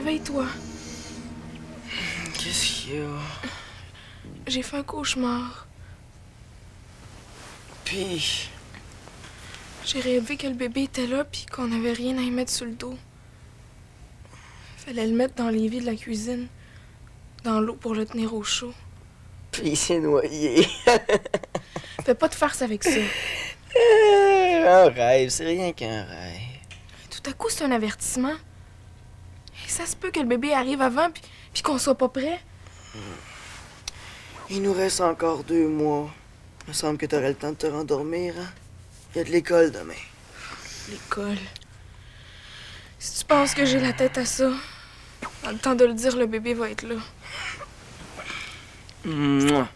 réveille-toi. Qu'est-ce qu'il y a? J'ai fait un cauchemar. Puis... J'ai rêvé que le bébé était là puis qu'on n'avait rien à y mettre sur le dos. Fallait le mettre dans l'évier de la cuisine, dans l'eau pour le tenir au chaud. Puis il s'est noyé. Fais pas de farce avec ça. Un rêve, c'est rien qu'un rêve. Tout à coup, c'est un avertissement. Et ça se peut que le bébé arrive avant puis qu'on soit pas prêt. Il nous reste encore 2 mois. Il me semble que t'aurais le temps de te rendormir, hein? Il y a de l'école demain. L'école. Si tu penses que j'ai la tête à ça, dans le temps de le dire, le bébé va être là. Mouah.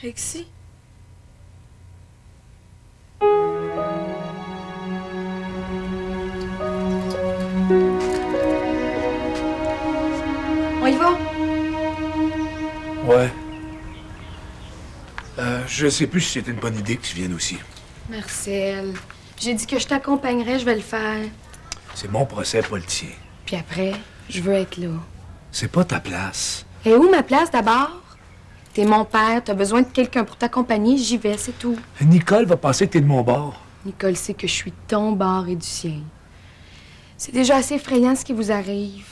Alexis? On y va? Ouais. Je sais plus si c'était une bonne idée que tu viennes aussi. Marcel, j'ai dit que je t'accompagnerais, je vais le faire. C'est mon procès, pas le tien. Puis après, je veux être là. C'est pas ta place. Et où ma place d'abord? T'es mon père, t'as besoin de quelqu'un pour t'accompagner, j'y vais, c'est tout. Nicole va penser que t'es de mon bord. Nicole sait que je suis ton bord et du sien. C'est déjà assez effrayant ce qui vous arrive.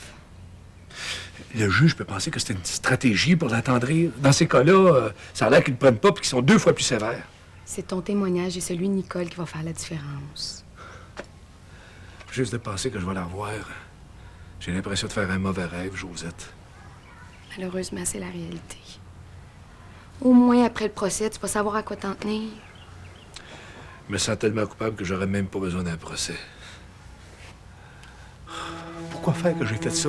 Le juge peut penser que c'était une stratégie pour l'attendrir. Dans ces cas-là, ça a l'air qu'ils ne prennent pas et qu'ils sont 2 fois plus sévères. C'est ton témoignage et celui de Nicole qui va faire la différence. Juste de penser que je vais la revoir, j'ai l'impression de faire un mauvais rêve, Josette. Malheureusement, c'est la réalité. Au moins, après le procès, tu vas savoir à quoi t'en tenir. Je me sens tellement coupable que j'aurais même pas besoin d'un procès. Pourquoi faire que j'ai fait ça?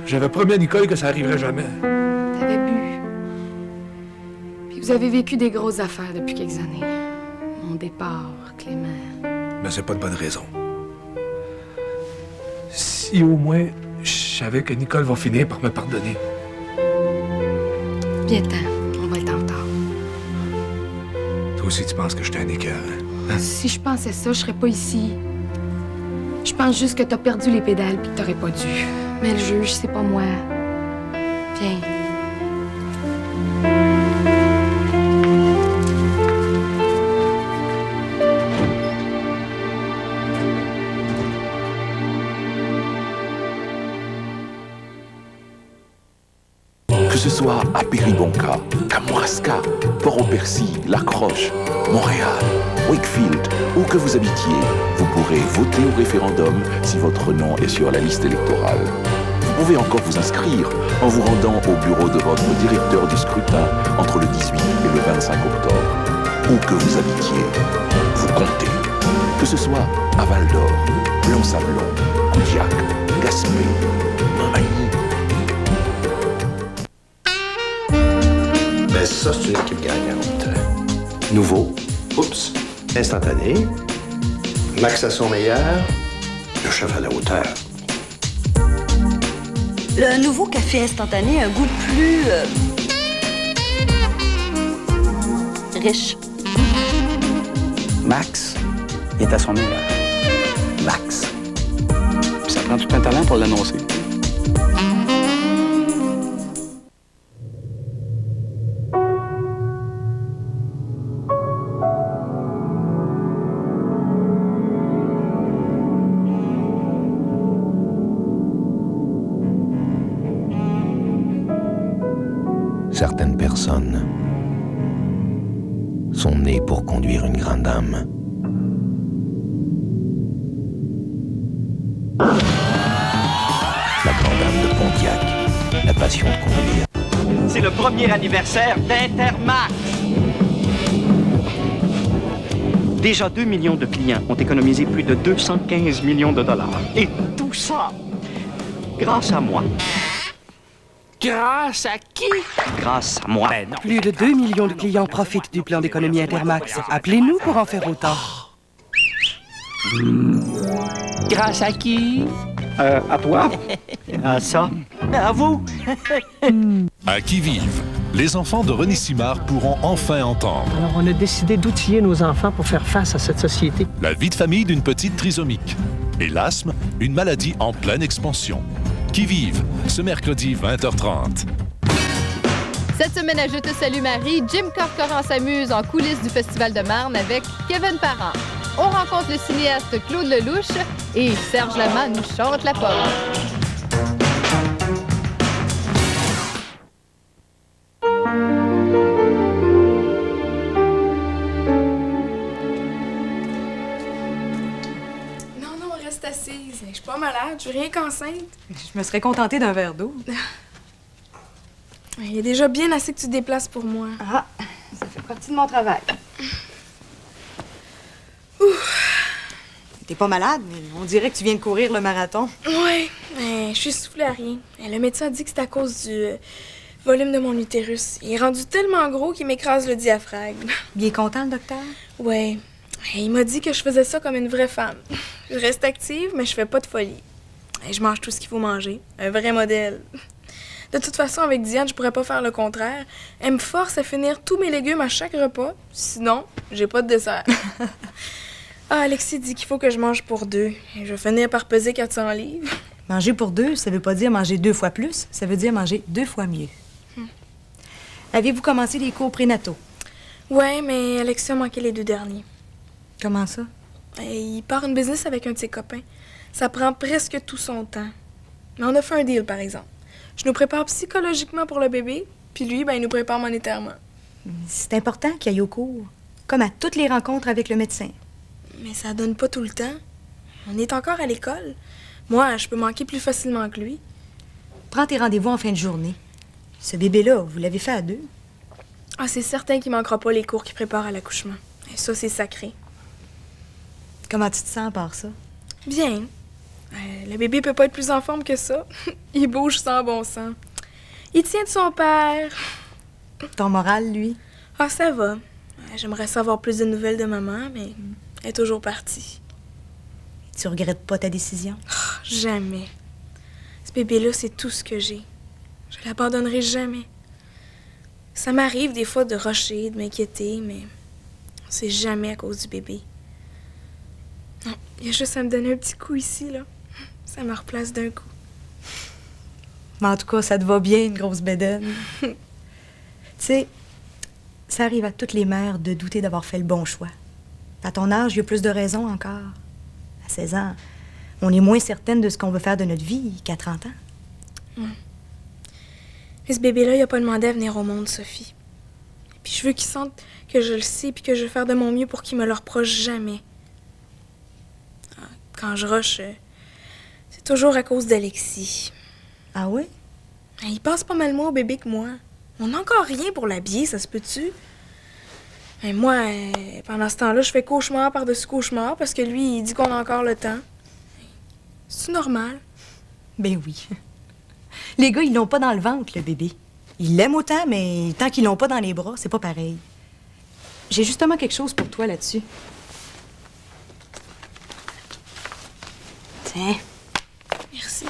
J'avais promis à Nicole que ça arriverait jamais. T'avais bu. Puis vous avez vécu des grosses affaires depuis quelques années. Mon départ, Clément. Mais c'est pas une bonne raison. Si au moins je savais que Nicole va finir par me pardonner. Viens-t'en, on va être en retard. Toi aussi, tu penses que j'étais un écœur, hein? Si je pensais ça, je serais pas ici. Je pense juste que t'as perdu les pédales puis que t'aurais pas dû. Mais le juge, c'est pas moi. Viens. Que ce soit à Péribonka, Kamouraska, Port-au-Percy, La Croche, Montréal, Wakefield, où que vous habitiez, vous pourrez voter au référendum si votre nom est sur la liste électorale. Vous pouvez encore vous inscrire en vous rendant au bureau de votre directeur du scrutin entre le 18 et le 25 octobre. Où que vous habitiez, vous comptez. Que ce soit à Val-d'Or, Blanc-Sablon, Coudiac, Gaspé, Montmagny. Ben ça, c'est une équipe gagnante. Nouveau, oups, instantané, Max à son meilleur, le chef à la hauteur. Le nouveau café instantané a un goût plus... riche. Max, il est à son meilleur. Max. Puis ça prend tout un talent pour l'annoncer. Certaines personnes sont nées pour conduire une grande âme. La grande âme de Pontiac, la passion de conduire. C'est le premier anniversaire d'Intermax. Déjà 2 millions de clients ont économisé plus de 215 millions de dollars. Et tout ça, grâce à moi. Grâce à qui? Grâce à moi. Plus de 2 millions de clients profitent du plan d'économie Intermax. Appelez-nous pour en faire autant. Grâce à qui? À toi. À ça. À vous. À qui vive, les enfants de René Simard pourront enfin entendre. Alors, on a décidé d'outiller nos enfants pour faire face à cette société. La vie de famille d'une petite trisomique. Et l'asthme, une maladie en pleine expansion. Qui vive ce mercredi 20h30. Cette semaine à Je te salue Marie, Jim Corcoran s'amuse en coulisses du Festival de Marne avec Kevin Parent. On rencontre le cinéaste Claude Lelouch et Serge Lama nous chante la pomme. Non, reste assise. Je suis pas malade, je suis rien qu'enceinte. Je me serais contentée d'un verre d'eau. Il est déjà bien assez que tu te déplaces pour moi. Ah, ça fait partie de mon travail. T'es pas malade, mais on dirait que tu viens de courir le marathon. Ouais, mais je suis soufflée à rien. Le médecin a dit que c'est à cause du volume de mon utérus. Il est rendu tellement gros qu'il m'écrase le diaphragme. Bien content, le docteur? Ouais. Il m'a dit que je faisais ça comme une vraie femme. Je reste active, mais je fais pas de folie. Je mange tout ce qu'il faut manger. Un vrai modèle. De toute façon, avec Diane, je pourrais pas faire le contraire. Elle me force à finir tous mes légumes à chaque repas. Sinon, j'ai pas de dessert. Ah, Alexis dit qu'il faut que je mange pour 2. Je vais finir par peser 400 livres. Manger pour 2, ça veut pas dire manger 2 fois plus. Ça veut dire manger 2 fois mieux. Avez-vous commencé les cours prénataux? Ouais, mais Alexis a manqué les 2 derniers. Comment ça? Il part une business avec un de ses copains. Ça prend presque tout son temps. Mais on a fait un deal, par exemple. Je nous prépare psychologiquement pour le bébé, puis lui, il nous prépare monétairement. C'est important qu'il aille au cours, comme à toutes les rencontres avec le médecin. Mais ça donne pas tout le temps. On est encore à l'école. Moi, je peux manquer plus facilement que lui. Prends tes rendez-vous en fin de journée. Ce bébé-là, vous l'avez fait à 2? Ah, c'est certain qu'il manquera pas les cours qui préparent à l'accouchement. Et ça, c'est sacré. Comment tu te sens à part ça? Bien. Le bébé peut pas être plus en forme que ça. Il bouge sans bon sens. Il tient de son père. Ton moral, lui? Ah, ça va. J'aimerais savoir plus de nouvelles de maman, mais elle est toujours partie. Tu regrettes pas ta décision? Oh, jamais. Ce bébé-là, c'est tout ce que j'ai. Je l'abandonnerai jamais. Ça m'arrive des fois de rusher, de m'inquiéter, mais c'est jamais à cause du bébé. Non, il y a juste à me donner un petit coup ici, là. Ça me replace d'un coup. Mais en tout cas, ça te va bien, une grosse bédaine. Tu sais, ça arrive à toutes les mères de douter d'avoir fait le bon choix. À ton âge, il y a plus de raisons encore. À 16 ans, on est moins certaine de ce qu'on veut faire de notre vie qu'à 30 ans. Mais ce bébé-là, il a pas demandé à venir au monde, Sophie. Et puis je veux qu'il sente que je le sais puis que je vais faire de mon mieux pour qu'il me le reproche jamais. Quand je rush, c'est toujours à cause d'Alexis. Ah oui? Il passe pas mal moins au bébé que moi. On n'a encore rien pour l'habiller, ça se peut-tu? Mais moi, pendant ce temps-là, je fais cauchemar par-dessus cauchemar parce que lui, il dit qu'on a encore le temps. C'est normal? Ben oui. Les gars, ils l'ont pas dans le ventre, le bébé. Ils l'aiment autant, mais tant qu'ils l'ont pas dans les bras, c'est pas pareil. J'ai justement quelque chose pour toi là-dessus. Tiens. Merci.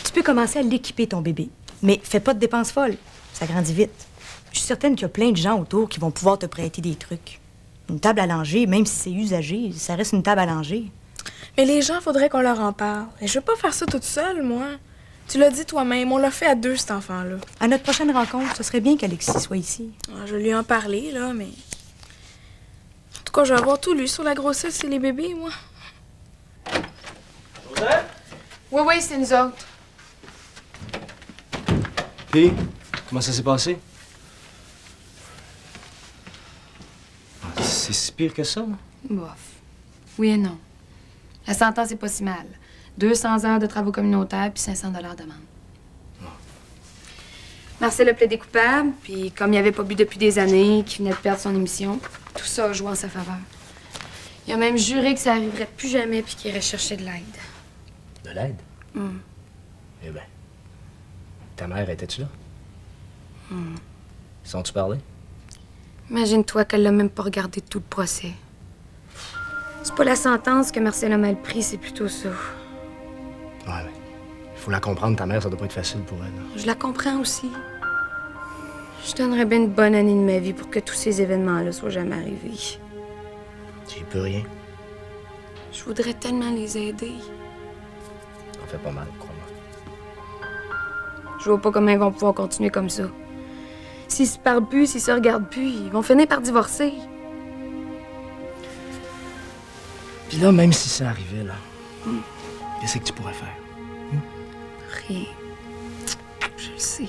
Tu peux commencer à l'équiper, ton bébé. Mais fais pas de dépenses folles. Ça grandit vite. Je suis certaine qu'il y a plein de gens autour qui vont pouvoir te prêter des trucs. Une table à langer, même si c'est usagé, ça reste une table à langer. Mais les gens, faudrait qu'on leur en parle. Et je veux pas faire ça toute seule, moi. Tu l'as dit toi-même, on l'a fait à 2, cet enfant-là. À notre prochaine rencontre, ce serait bien qu'Alexis soit ici. Je vais lui en parler, là, mais... En tout cas, je vais avoir tout lu sur la grossesse et les bébés, moi. Joseph? Oui, c'est nous autres. Puis, comment ça s'est passé? C'est si pire que ça? Bof. Oui et non. La sentence est pas si mal. 200 heures de travaux communautaires puis 500 $ d'amende. Marcel a plaidé coupable, puis comme il avait pas bu depuis des années, qu'il venait de perdre son émission, tout ça a joué en sa faveur. Il a même juré que ça arriverait plus jamais puis qu'il irait chercher de l'aide. De l'aide? Eh bien, ta mère, étais-tu là? Ils ont-tu parlé? Imagine-toi qu'elle l'a même pas regardé tout le procès. C'est pas la sentence que Marcel a mal pris, c'est plutôt ça. Ouais, mais il faut la comprendre, ta mère, ça doit pas être facile pour elle. Je la comprends aussi. Je donnerais bien une bonne année de ma vie pour que tous ces événements-là soient jamais arrivés. Tu y peux rien. Je voudrais tellement les aider. Ça en fait pas mal, crois-moi. Je vois pas comment ils vont pouvoir continuer comme ça. S'ils se parlent plus, s'ils se regardent plus, ils vont finir par divorcer. Puis là, même si ça arrivait, là, qu'est-ce que tu pourrais faire? Rien. Je le sais.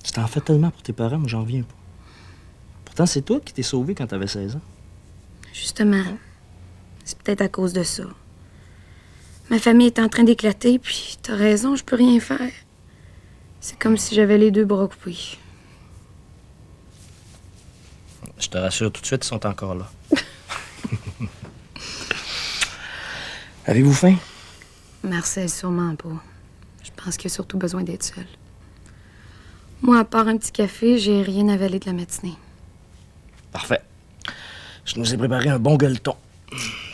Tu t'en fais tellement pour tes parents, moi j'en reviens pas. Pourtant, c'est toi qui t'es sauvé quand t'avais 16 ans. Justement, c'est peut-être à cause de ça. Ma famille est en train d'éclater, puis t'as raison, je peux rien faire. C'est comme si j'avais les 2 bras coupés. Je te rassure tout de suite, ils sont encore là. Avez-vous faim? Marcel, sûrement pas. Je pense qu'il a surtout besoin d'être seul. Moi, à part un petit café, j'ai rien avalé de la matinée. Parfait. Je nous ai préparé un bon gueuleton.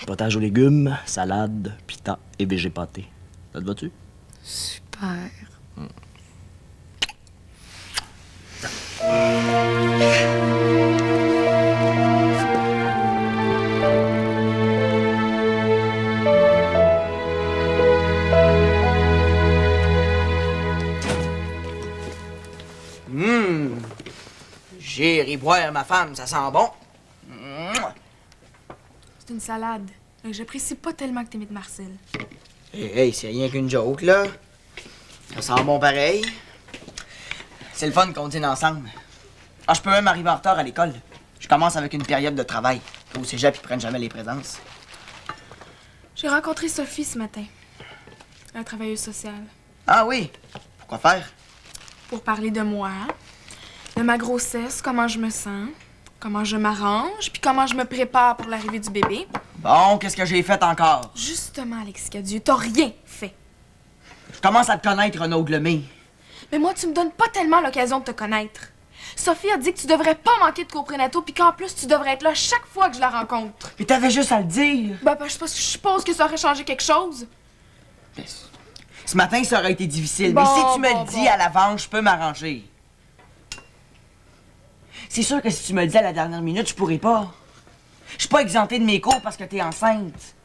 Potage aux légumes, salade, pita et végé pâté. Ça te va-tu? Super. J'irai boire ma femme, ça sent bon. C'est une salade. J'apprécie pas tellement que t'imites Marcel. Hey, c'est rien qu'une joke, là. Ça sent bon pareil. C'est le fun qu'on dîne ensemble. Ah, je peux même arriver en retard à l'école. Je commence avec une période de travail. Au cégep, ils prennent jamais les présences. J'ai rencontré Sophie ce matin. La travailleuse sociale. Ah oui? Pourquoi faire? Pour parler de moi, de ma grossesse, comment je me sens, comment je m'arrange, puis comment je me prépare pour l'arrivée du bébé. Bon, qu'est-ce que j'ai fait encore? Justement, Alexis Cadieux, t'as rien fait. Je commence à te connaître, Renaud Glemé. Mais moi, tu me donnes pas tellement l'occasion de te connaître. Sophie a dit que tu devrais pas manquer de cours prénataux, puis qu'en plus, tu devrais être là chaque fois que je la rencontre. Mais t'avais juste à le dire. Je suppose que ça aurait changé quelque chose. Ce matin, ça aurait été difficile, mais si tu me le dis à l'avance, je peux m'arranger. C'est sûr que si tu me le dis à la dernière minute, je pourrais pas. Je suis pas exempté de mes cours parce que t'es enceinte.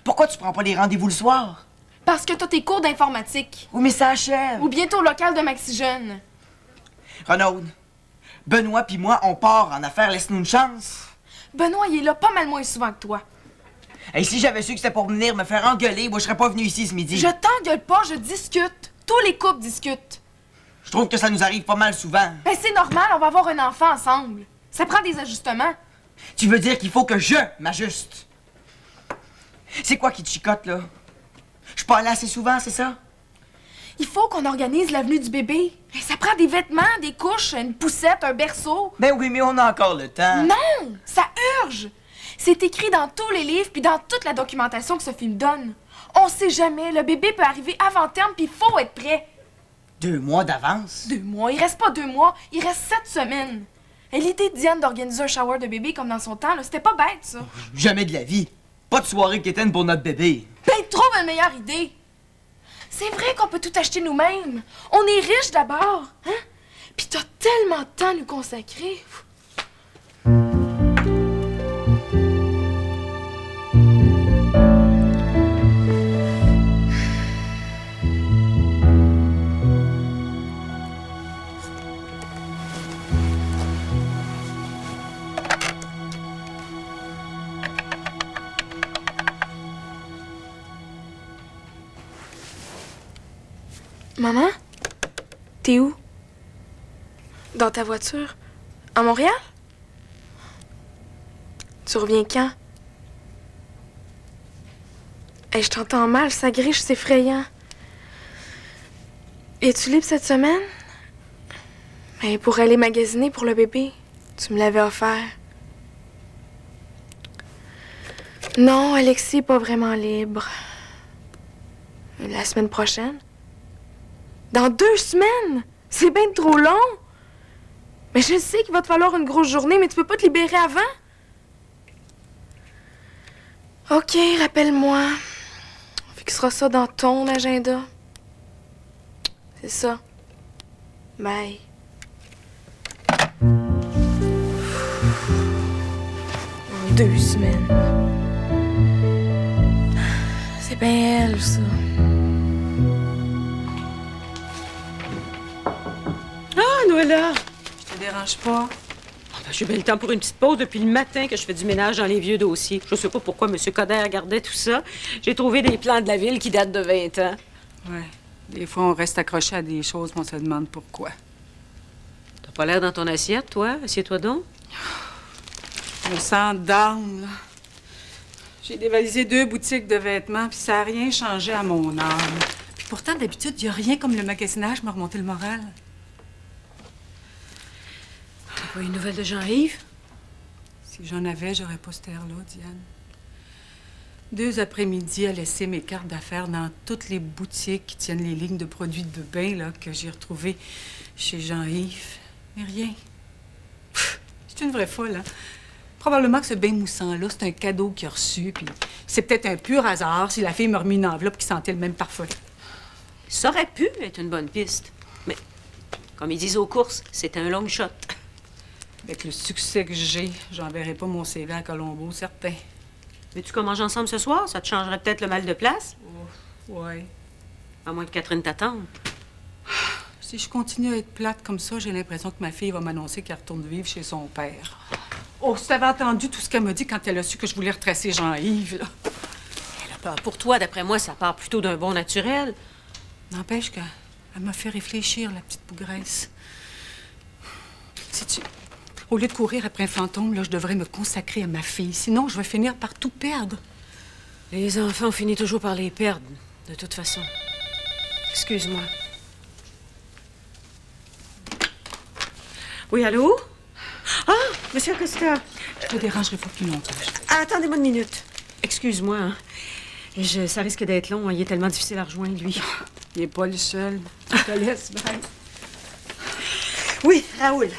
Pourquoi tu prends pas les rendez-vous le soir? Parce que t'as tes cours d'informatique. Oui, mais ça achève. Ou bientôt au local de Maxi Jeune. Renaud, Benoît pis moi, on part en affaires, laisse-nous une chance. Benoît, il est là pas mal moins souvent que toi. Et si j'avais su que c'était pour venir me faire engueuler, moi je serais pas venu ici ce midi. Je t'engueule pas, je discute. Tous les couples discutent. Je trouve que ça nous arrive pas mal souvent. C'est normal, on va avoir un enfant ensemble. Ça prend des ajustements. Tu veux dire qu'il faut que je m'ajuste? C'est quoi qui te chicote, là? Je suis pas allée assez souvent, c'est ça? Il faut qu'on organise l'avenue du bébé. Ça prend des vêtements, des couches, une poussette, un berceau. Ben oui, mais on a encore le temps. Non! Ça urge! C'est écrit dans tous les livres puis dans toute la documentation que Sophie me donne. On sait jamais, le bébé peut arriver avant terme puis il faut être prêt. 2 mois d'avance? 2 mois? Il reste pas 2 mois, il reste 7 semaines. Et l'idée de Diane d'organiser un shower de bébé comme dans son temps, c'était pas bête, ça. Jamais de la vie. Pas de soirée quétaine pour notre bébé. Trouve une meilleure idée. C'est vrai qu'on peut tout acheter nous-mêmes. On est riches d'abord, hein? Puis t'as tellement de temps à nous consacrer. Maman? T'es où? Dans ta voiture? À Montréal? Tu reviens quand? Je t'entends mal, ça griche, c'est effrayant. Es-tu libre cette semaine? Pour aller magasiner pour le bébé. Tu me l'avais offert. Non, Alexis est pas vraiment libre. La semaine prochaine? Dans 2 semaines? C'est bien trop long. Mais je sais qu'il va te falloir une grosse journée, mais tu peux pas te libérer avant? OK, rappelle-moi. On fixera ça dans ton agenda. C'est ça. Bye. En 2 semaines. C'est bien elle, ça. Ah, Noëlla! Je te dérange pas? J'ai bien le temps pour une petite pause depuis le matin que je fais du ménage dans les vieux dossiers. Je sais pas pourquoi M. Coderre gardait tout ça. J'ai trouvé des plans de la ville qui datent de 20 ans. Ouais. Des fois, on reste accroché à des choses, mais on se demande pourquoi. T'as pas l'air dans ton assiette, toi? Assieds-toi donc. Je me sens down, là. J'ai dévalisé 2 boutiques de vêtements, puis ça n'a rien changé à mon âme. Puis pourtant, d'habitude, il n'y a rien comme le magasinage m'a remonté le moral. T'as pas eu une nouvelle de Jean-Yves? Si j'en avais, j'aurais pas cette air-là, Diane. 2 après-midi à laisser mes cartes d'affaires dans toutes les boutiques qui tiennent les lignes de produits de bain là, que j'ai retrouvées chez Jean-Yves. Mais rien. C'est une vraie folle, hein? Probablement que ce bain moussant-là, c'est un cadeau qu'il a reçu, puis c'est peut-être un pur hasard si la fille m'a remis une enveloppe qui sentait le même parfum. Ça aurait pu être une bonne piste. Mais, comme ils disent aux courses, c'est un long shot. Avec le succès que j'ai, j'enverrai pas mon CV à Colombo, certain. Mais tu commences ensemble ce soir? Ça te changerait peut-être le mal de place? Ouais. À moins que Catherine t'attende. Si je continue à être plate comme ça, j'ai l'impression que ma fille va m'annoncer qu'elle retourne vivre chez son père. Oh, si t'avais entendu tout ce qu'elle m'a dit quand elle a su que je voulais retracer Jean-Yves, là. Elle a peur pour toi, d'après moi, ça part plutôt d'un bon naturel. N'empêche qu'elle m'a fait réfléchir, la petite bougresse. Sais-tu, au lieu de courir après un fantôme, là, je devrais me consacrer à ma fille. Sinon, je vais finir par tout perdre. Les enfants, on finit toujours par les perdre, de toute façon. Excuse-moi. Oui, allô? Ah, Monsieur Acosta. Je te dérangerai pas plus longtemps. Attendez-moi une minute. Excuse-moi, hein. Ça risque d'être long. Il est tellement difficile à rejoindre, lui. Il est pas le seul. Je te laisse, bye. Oui, Raoul.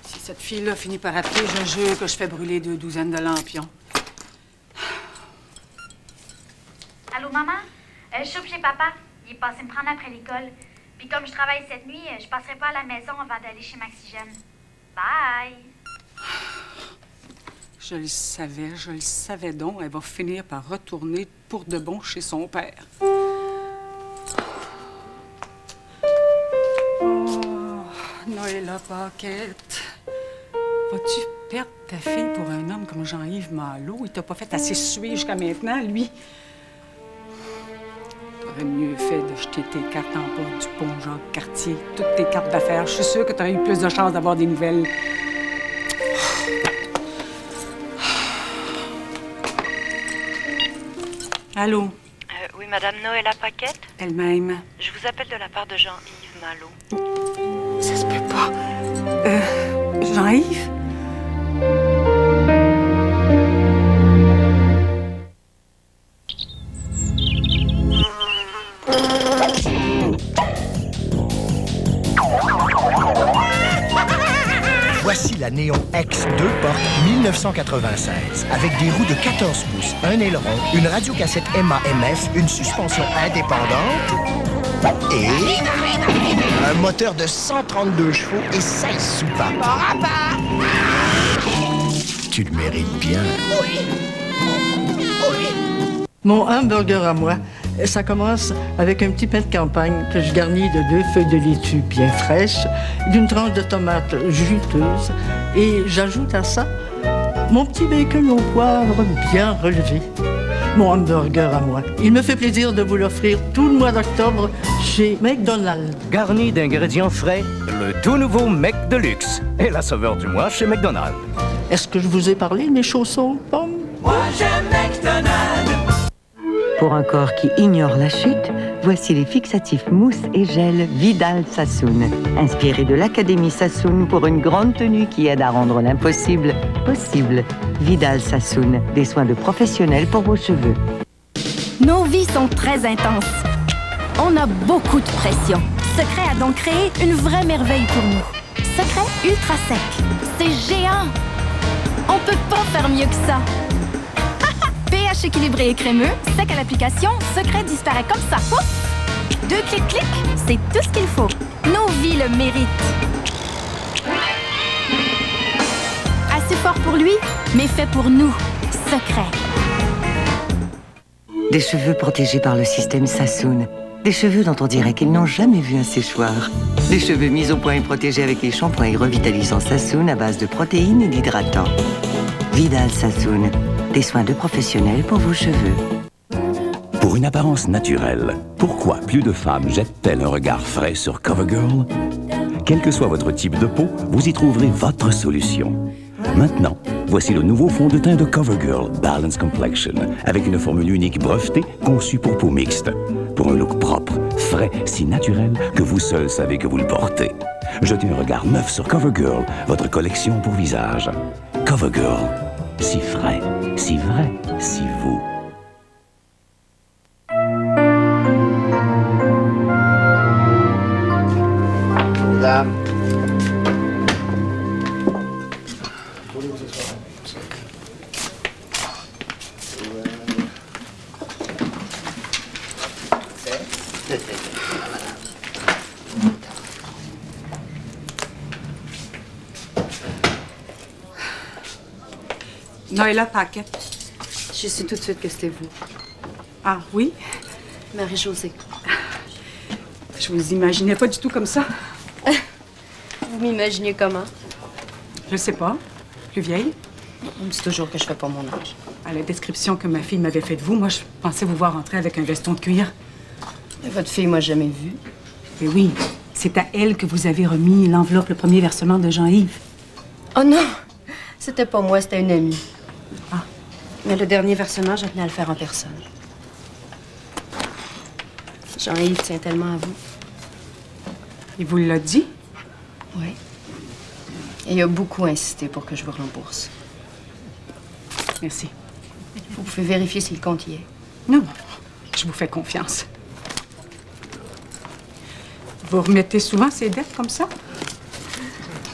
Si cette fille-là finit par appeler, je jure que je fais brûler 2 douzaines de lampions. Allô, maman? Je soupe chez papa. Il est passé me prendre après l'école. Puis comme je travaille cette nuit, je passerai pas à la maison avant d'aller chez Maxigène. Bye! Je le savais donc. Elle va finir par retourner pour de bon chez son père. Oh, Noëlla Paquette. Vas-tu perdre ta fille pour un homme comme Jean-Yves Malo? Il t'a pas fait assez suer jusqu'à maintenant, lui. T'aurais mieux fait de jeter tes cartes en bas du pont Jean-Cartier. Toutes tes cartes d'affaires. Je suis sûre que t'aurais eu plus de chances d'avoir des nouvelles. Allô? Oui, Madame Noëlla Paquette? Elle-même. Je vous appelle de la part de Jean-Yves Malo. Ça se peut pas. Jean-Yves? Voici la Néon X 2 portes 1996, avec des roues de 14 pouces, un aileron, une radiocassette MAMF, une suspension indépendante et un moteur de 132 chevaux et 16 soupapes. Tu le mérites bien. Mon hamburger à moi, ça commence avec un petit pain de campagne que je garnis de 2 feuilles de laitue bien fraîches, d'une tranche de tomate juteuse, et j'ajoute à ça mon petit bacon au poivre bien relevé. Mon hamburger à moi. Il me fait plaisir de vous l'offrir tout le mois d'octobre chez McDonald's. Garni d'ingrédients frais, le tout nouveau Mec de luxe et la sauveur du mois chez McDonald's. Est-ce que je vous ai parlé de mes chaussons pommes? Moi j'aime McDonald's. Pour un corps qui ignore la chute, voici les fixatifs mousse et gel Vidal Sassoon. Inspiré de l'Académie Sassoon pour une grande tenue qui aide à rendre l'impossible possible. Vidal Sassoon, des soins de professionnels pour vos cheveux. Nos vies sont très intenses. On a beaucoup de pression. Secret a donc créé une vraie merveille pour nous. Secret ultra sec. C'est géant. On peut pas faire mieux que ça. pH équilibré et crémeux, sec à l'application, secret disparaît comme ça. Pouf! 2 clics, c'est tout ce qu'il faut. Nos vies le méritent. Assez fort pour lui, mais fait pour nous. Secret. Des cheveux protégés par le système Sassoon. Des cheveux dont on dirait qu'ils n'ont jamais vu un séchoir. Des cheveux mis au point et protégés avec les shampoings et revitalisants Sassoon à base de protéines et d'hydratants. Vidal Sassoon. Des soins de professionnels pour vos cheveux. Pour une apparence naturelle, pourquoi plus de femmes jettent-elles un regard frais sur CoverGirl? Quel que soit votre type de peau, vous y trouverez votre solution. Maintenant, voici le nouveau fond de teint de CoverGirl Balance Complexion, avec une formule unique brevetée conçue pour peau mixte. Pour un look propre, frais, si naturel que vous seul savez que vous le portez. Jetez un regard neuf sur CoverGirl, votre collection pour visage. CoverGirl, si frais, si vrai, si vous. Madame. Noëlla Paquette. Je sais tout de suite que c'était vous. Ah, oui? Marie-Josée. Je vous imaginais pas du tout comme ça. Vous m'imaginiez comment? Je sais pas. Plus vieille? On me dit toujours que je fais pas mon âge. À la description que ma fille m'avait faite de vous, moi, je pensais vous voir entrer avec un veston de cuir. Mais votre fille m'a jamais vue. Mais oui, c'est à elle que vous avez remis l'enveloppe, le premier versement de Jean-Yves. Oh non! C'était pas moi, c'était une amie. Ah. Mais le dernier versement, je tenais à le faire en personne. Jean-Yves tient tellement à vous. Il vous l'a dit? Oui. Et il a beaucoup insisté pour que je vous rembourse. Merci. Vous pouvez vérifier si le compte y est. Non, je vous fais confiance. Vous remettez souvent ces dettes comme ça?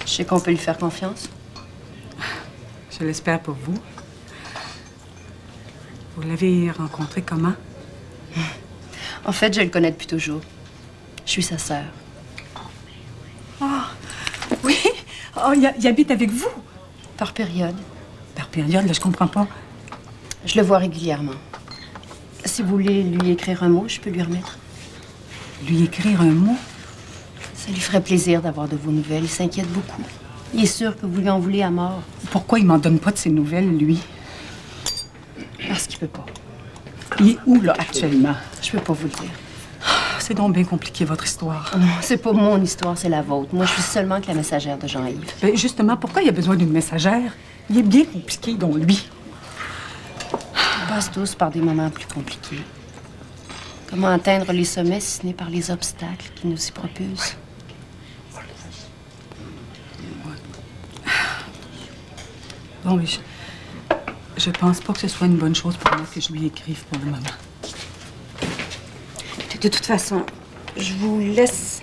Je sais qu'on peut lui faire confiance. Je l'espère pour vous. Vous l'avez rencontré comment? En fait, je le connais depuis toujours. Je suis sa sœur. Ah, oui? Oh, il habite avec vous? Par période. Par période, là, je comprends pas. Je le vois régulièrement. Si vous voulez lui écrire un mot, je peux lui remettre. Lui écrire un mot? Ça lui ferait plaisir d'avoir de vos nouvelles. Il s'inquiète beaucoup. Il est sûr que vous lui en voulez à mort. Pourquoi il m'en donne pas de ses nouvelles, lui? Parce qu'il peut pas. Il est où, là, actuellement? Je peux pas vous le dire. C'est donc bien compliqué, votre histoire. Non, c'est pas mon histoire, c'est la vôtre. Moi, je suis seulement que la messagère de Jean-Yves. Ben, justement, pourquoi il a besoin d'une messagère? Il est bien compliqué, donc, lui. On passe tous par des moments plus compliqués. Comment atteindre les sommets si ce n'est par les obstacles qui nous y propulsent? Bon, oui, je pense pas que ce soit une bonne chose pour moi que je lui écrive pour le moment. De toute façon, je vous laisse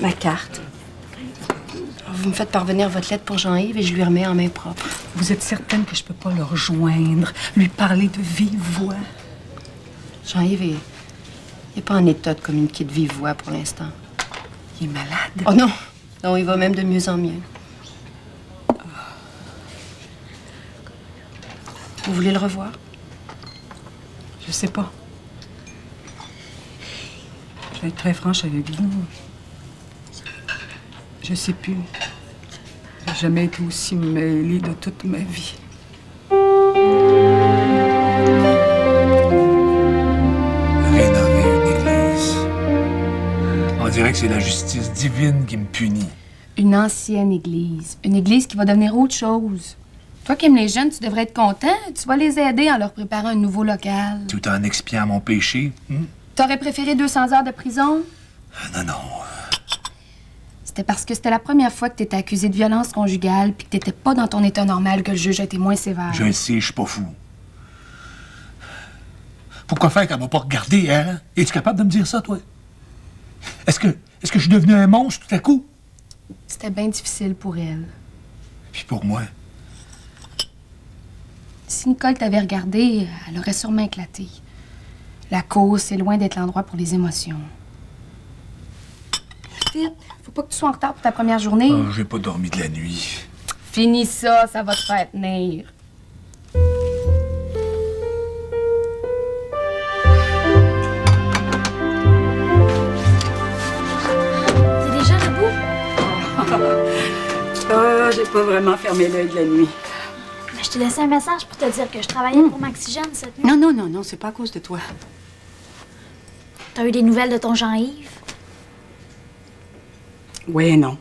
ma carte. Vous me faites parvenir votre lettre pour Jean-Yves et je lui remets en main propre. Vous êtes certaine que je peux pas le rejoindre, lui parler de vive voix? Jean-Yves il n'est pas en état de communiquer de vive voix pour l'instant. Il est malade? Oh non! Non, il va même de mieux en mieux. Vous voulez le revoir? Je sais pas. Je vais être très franche avec vous. Je sais plus. J'ai jamais été aussi mêlée de toute ma vie. Rénover une église. On dirait que c'est la justice divine qui me punit. Une ancienne église. Une église qui va devenir autre chose. Toi qui aimes les jeunes, tu devrais être content. Tu vas les aider en leur préparant un nouveau local. Tout en expiant mon péché. T'aurais préféré 200 heures de prison? Non. C'était parce que c'était la première fois que t'étais accusé de violence conjugale puis que t'étais pas dans ton état normal que le juge a été moins sévère. Je le sais, je suis pas fou. Pourquoi faire qu'elle m'a pas regardé, hein? Es-tu capable de me dire ça, toi? Est-ce que je suis devenu un monstre tout à coup? C'était bien difficile pour elle. Puis pour moi? Si Nicole t'avait regardé, elle aurait sûrement éclaté. La cause, c'est loin d'être l'endroit pour les émotions. Vite, faut pas que tu sois en retard pour ta première journée. Oh, j'ai pas dormi de la nuit. Finis ça, ça va te faire tenir. T'es déjà debout? Ah, j'ai pas vraiment fermé l'œil de la nuit. Mais je t'ai laissé un message pour te dire que je travaillais pour Maxigène cette nuit. Non, c'est pas à cause de toi. T'as eu des nouvelles de ton Jean-Yves? Oui et non.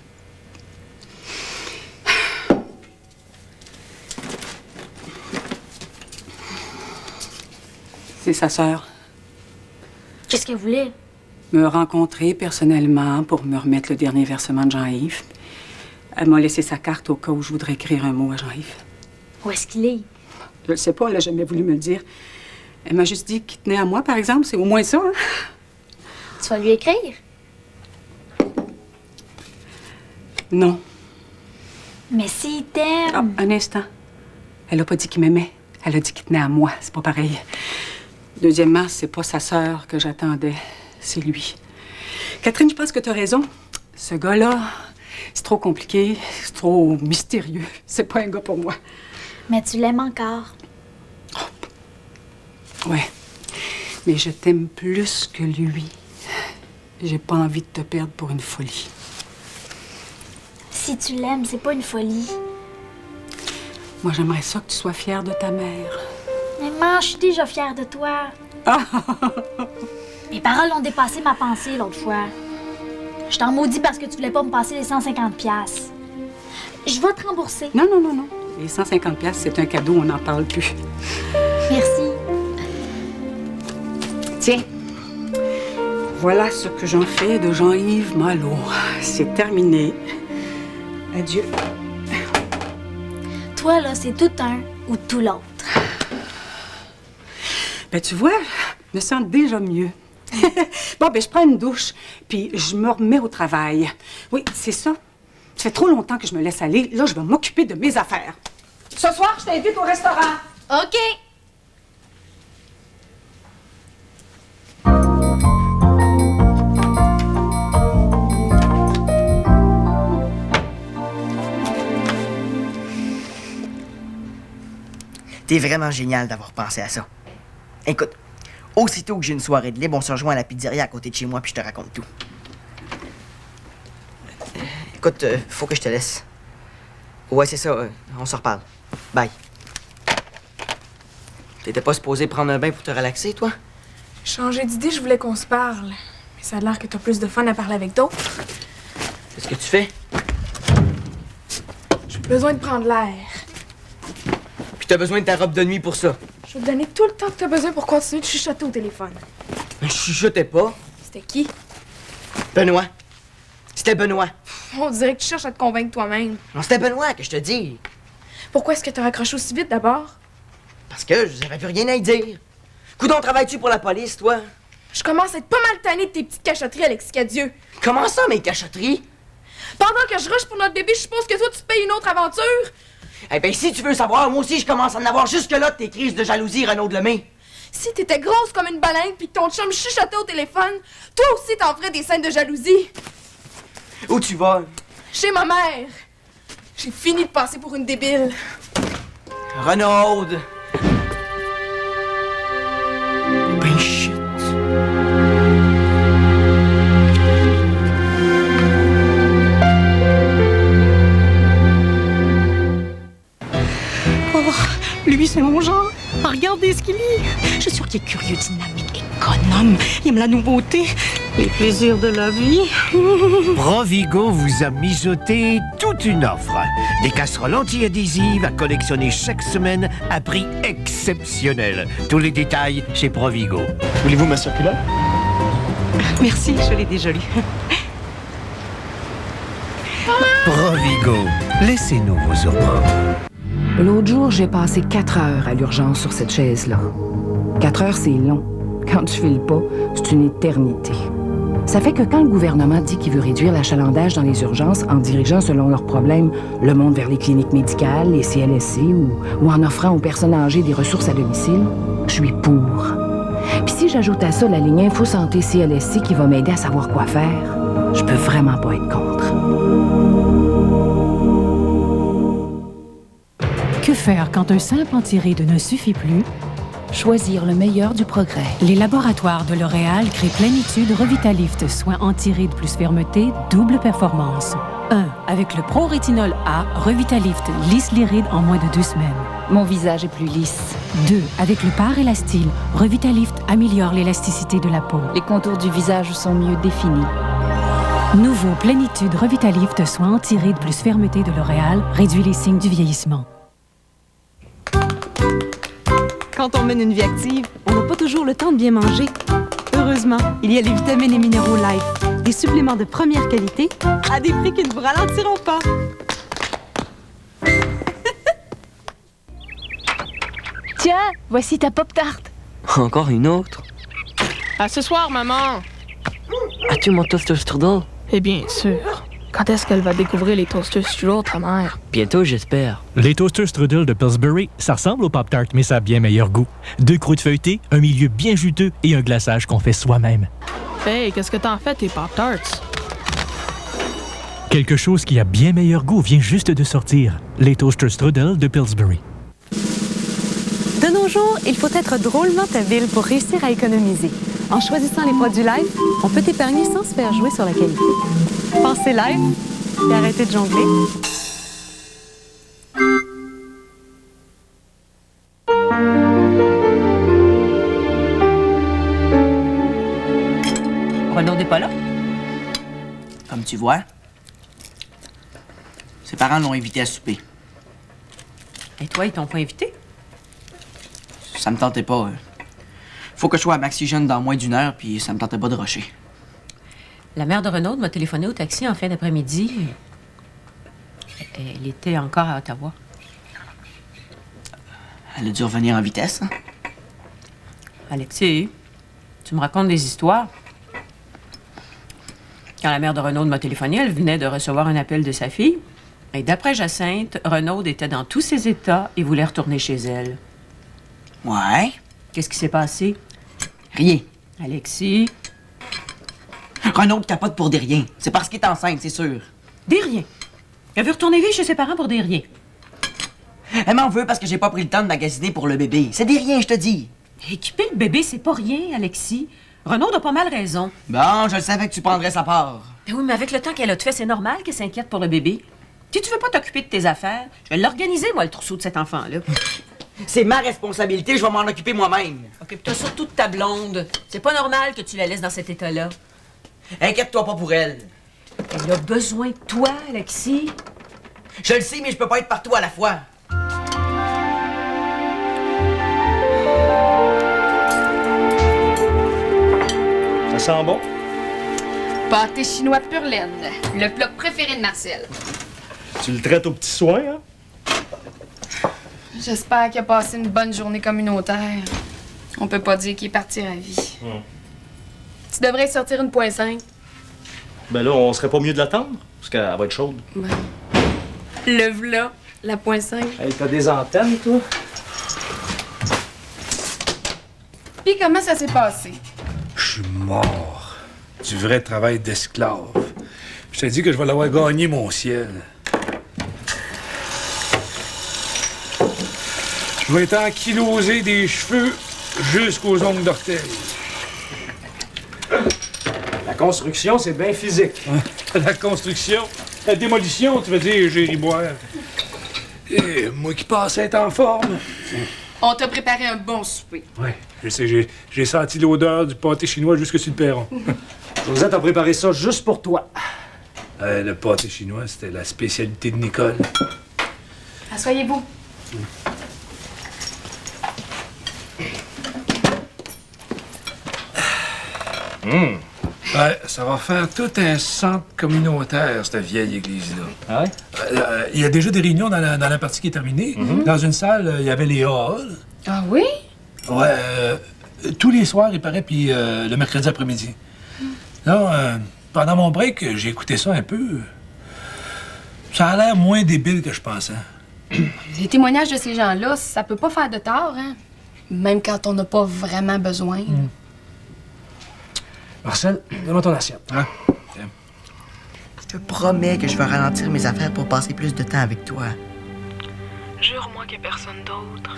C'est sa sœur. Qu'est-ce qu'elle voulait? Me rencontrer personnellement pour me remettre le dernier versement de Jean-Yves. Elle m'a laissé sa carte au cas où je voudrais écrire un mot à Jean-Yves. Où est-ce qu'il est? Je le sais pas, elle a jamais voulu me le dire. Elle m'a juste dit qu'il tenait à moi, par exemple. C'est au moins ça, hein? Tu vas lui écrire? Non. Mais s'il t'aime... Ah, un instant. Elle a pas dit qu'il m'aimait. Elle a dit qu'il tenait à moi. C'est pas pareil. Deuxièmement, c'est pas sa sœur que j'attendais. C'est lui. Catherine, je pense que tu as raison. Ce gars-là, c'est trop compliqué, c'est trop mystérieux. C'est pas un gars pour moi. Mais tu l'aimes encore. Ouais. Mais je t'aime plus que lui. J'ai pas envie de te perdre pour une folie. Si tu l'aimes, c'est pas une folie. Moi, j'aimerais ça que tu sois fière de ta mère. Maman, je suis déjà fière de toi. Mes paroles ont dépassé ma pensée l'autre fois. Je t'en maudis parce que tu voulais pas me passer les 150$. Je vais te rembourser. Non. Les 150$, c'est un cadeau, on n'en parle plus. Merci. Tiens. Voilà ce que j'en fais de Jean-Yves Malo. C'est terminé. Adieu. Toi, là, c'est tout un ou tout l'autre. Ben, tu vois, je me sens déjà mieux. Bon, ben, je prends une douche, puis je me remets au travail. Oui, c'est ça. Ça fait trop longtemps que je me laisse aller. Là, je vais m'occuper de mes affaires. Ce soir, je t'invite au restaurant. OK. T'es vraiment génial d'avoir pensé à ça. Écoute, aussitôt que j'ai une soirée de libre, on se rejoint à la pizzeria à côté de chez moi, puis je te raconte tout. Écoute, faut que je te laisse. Ouais, c'est ça, on se reparle. Bye. T'étais pas supposé prendre un bain pour te relaxer, toi? Changer d'idée, je voulais qu'on se parle. Mais ça a l'air que t'as plus de fun à parler avec d'autres. Qu'est-ce que tu fais? J'ai besoin de prendre l'air. Puis t'as besoin de ta robe de nuit pour ça. Je vais te donner tout le temps que t'as besoin pour continuer de chuchoter au téléphone. Mais je chuchotais pas. C'était qui? Benoît. C'était Benoît. On dirait que tu cherches à te convaincre toi-même. Non, c'était Benoît que je te dis. Pourquoi est-ce que t'as raccroché aussi vite d'abord? Parce que j'avais plus rien à y dire. Coudon, travailles-tu pour la police, toi? Je commence à être pas mal tannée de tes petites cachotteries, Alexis Cadieux. Comment ça, mes cachotteries? Pendant que je rush pour notre bébé, je suppose que toi, tu te payes une autre aventure? Eh ben, si tu veux savoir, moi aussi, je commence à en avoir jusque-là de tes crises de jalousie, Renaud de Lemay. Si t'étais grosse comme une baleine puis que ton chum chuchotait au téléphone, toi aussi t'en ferais des scènes de jalousie. Où tu vas? Chez ma mère. J'ai fini de passer pour une débile. Renaud! Ben shit. Oh, lui, c'est mon genre. Regardez ce qu'il lit. Je suis sûre qu'il est curieux, dynamique, économe. Il aime la nouveauté, les plaisirs de la vie. Provigo vous a mijoté toute une offre. Des casseroles anti-adhésives à collectionner chaque semaine à prix exceptionnel. Tous les détails chez Provigo. Voulez-vous ma circulaire? Merci, je l'ai déjà lu. Provigo, laissez-nous vous surprendre. L'autre jour, j'ai passé 4 heures à l'urgence sur cette chaise-là. 4 heures, c'est long. Quand tu files pas, c'est une éternité. Ça fait que quand le gouvernement dit qu'il veut réduire l'achalandage dans les urgences en dirigeant selon leurs problèmes le monde vers les cliniques médicales, les CLSC ou en offrant aux personnes âgées des ressources à domicile, je suis pour. Puis si j'ajoute à ça la ligne Info Santé CLSC qui va m'aider à savoir quoi faire, je peux vraiment pas être contre. Que faire quand un simple antiride ne suffit plus? Choisir le meilleur du progrès. Les laboratoires de L'Oréal créent Plénitude Revitalift, soins anti-rides plus fermeté, double performance. 1. Avec le Pro-Rétinol A, Revitalift lisse les rides en moins de 2 semaines. Mon visage est plus lisse. 2. Avec le Par Elastyle, Revitalift améliore l'élasticité de la peau. Les contours du visage sont mieux définis. Nouveau Plénitude Revitalift, soins anti-rides plus fermeté de L'Oréal, réduit les signes du vieillissement. Quand on mène une vie active, on n'a pas toujours le temps de bien manger. Heureusement, il y a les vitamines et minéraux Life, des suppléments de première qualité à des prix qui ne vous ralentiront pas. Tiens, voici ta Pop-Tart. Encore une autre? À ce soir, maman! As-tu mon toaster strudel? Eh bien sûr. Quand est-ce qu'elle va découvrir les toasters strudel, ta mère? Bientôt, j'espère. Les toasters strudel de Pillsbury, ça ressemble au Pop-Tart, mais ça a bien meilleur goût. 2 croûtes feuilletées, un milieu bien juteux et un glaçage qu'on fait soi-même. Hey, qu'est-ce que t'en fais, tes Pop-Tarts? Quelque chose qui a bien meilleur goût vient juste de sortir. Les toasters strudel de Pillsbury. De nos jours, il faut être drôlement habile pour réussir à économiser. En choisissant les produits Life, on peut épargner sans se faire jouer sur la qualité. Pensez Life et arrêtez de jongler. Renaud n'est pas là? Comme tu vois, ses parents l'ont invité à souper. Et toi, ils t'ont pas invité? Ça me tentait pas. Faut que je sois à Maxi-Jeune dans moins d'1 heure, puis ça me tentait pas de rusher. La mère de Renaud m'a téléphoné au taxi en fin d'après-midi. Elle était encore à Ottawa. Elle a dû revenir en vitesse, hein? Alexis, tu me racontes des histoires. Quand la mère de Renaud m'a téléphoné, elle venait de recevoir un appel de sa fille. Et d'après Jacinthe, Renaud était dans tous ses états et voulait retourner chez elle. Ouais. Qu'est-ce qui s'est passé? Rien. Alexis? Renaud capote pour des riens. C'est parce qu'il est enceinte, c'est sûr. Des riens? Elle veut retourner vivre chez ses parents pour des riens. Elle m'en veut parce que j'ai pas pris le temps de magasiner pour le bébé. C'est des riens, je te dis. Équiper le bébé, c'est pas rien, Alexis. Renaud a pas mal raison. Bon, je savais que tu prendrais sa part. Ben oui, mais avec le temps qu'elle a fait, c'est normal qu'elle s'inquiète pour le bébé. Si tu veux pas t'occuper de tes affaires, je vais l'organiser, moi, le trousseau de cet enfant-là. C'est ma responsabilité, je vais m'en occuper moi-même. Occupe-toi surtout de ta blonde. C'est pas normal que tu la laisses dans cet état-là. Inquiète-toi pas pour elle. Elle a besoin de toi, Alexis. Je le sais, mais je peux pas être partout à la fois. Ça sent bon? Pâté chinois pur laine, le plat préféré de Marcel. Tu le traites aux petits soins, hein? J'espère qu'il a passé une bonne journée communautaire. On peut pas dire qu'il est parti à vie. Tu devrais sortir une .5. Ben là, on serait pas mieux de l'attendre? Parce qu'elle va être chaude. Ben. Le v'là, la .5. Hey, t'as des antennes, toi? Puis comment ça s'est passé? Je suis mort. Du vrai travail d'esclave. Je t'ai dit que je vais l'avoir gagné, mon ciel. Je vais être ankylosé des cheveux jusqu'aux ongles d'orteil. La construction, c'est bien physique. La construction? La démolition, tu veux dire, Géry Boire. Et moi qui pensais être en forme. On t'a préparé un bon souper. Oui, je sais, j'ai senti l'odeur du pâté chinois jusque sur le perron. Josette a préparé ça juste pour toi. Le pâté chinois, c'était la spécialité de Nicole. Asseyez-vous. Ouais, ça va faire tout un centre communautaire, cette vieille église-là. Ah ouais? Il y a déjà des réunions dans la partie qui est terminée. Dans une salle, il y avait les halls. Ah oui? Ouais, tous les soirs, il paraît, puis le mercredi après-midi. Là, pendant mon break, j'ai écouté ça un peu. Ça a l'air moins débile que je pensais. Les témoignages de ces gens-là, ça peut pas faire de tort, hein? Même quand on n'a pas vraiment besoin. Marcel, donne-moi ton assiette. Hein? Je te promets que je vais ralentir mes affaires pour passer plus de temps avec toi. Jure-moi qu'il n'y a personne d'autre.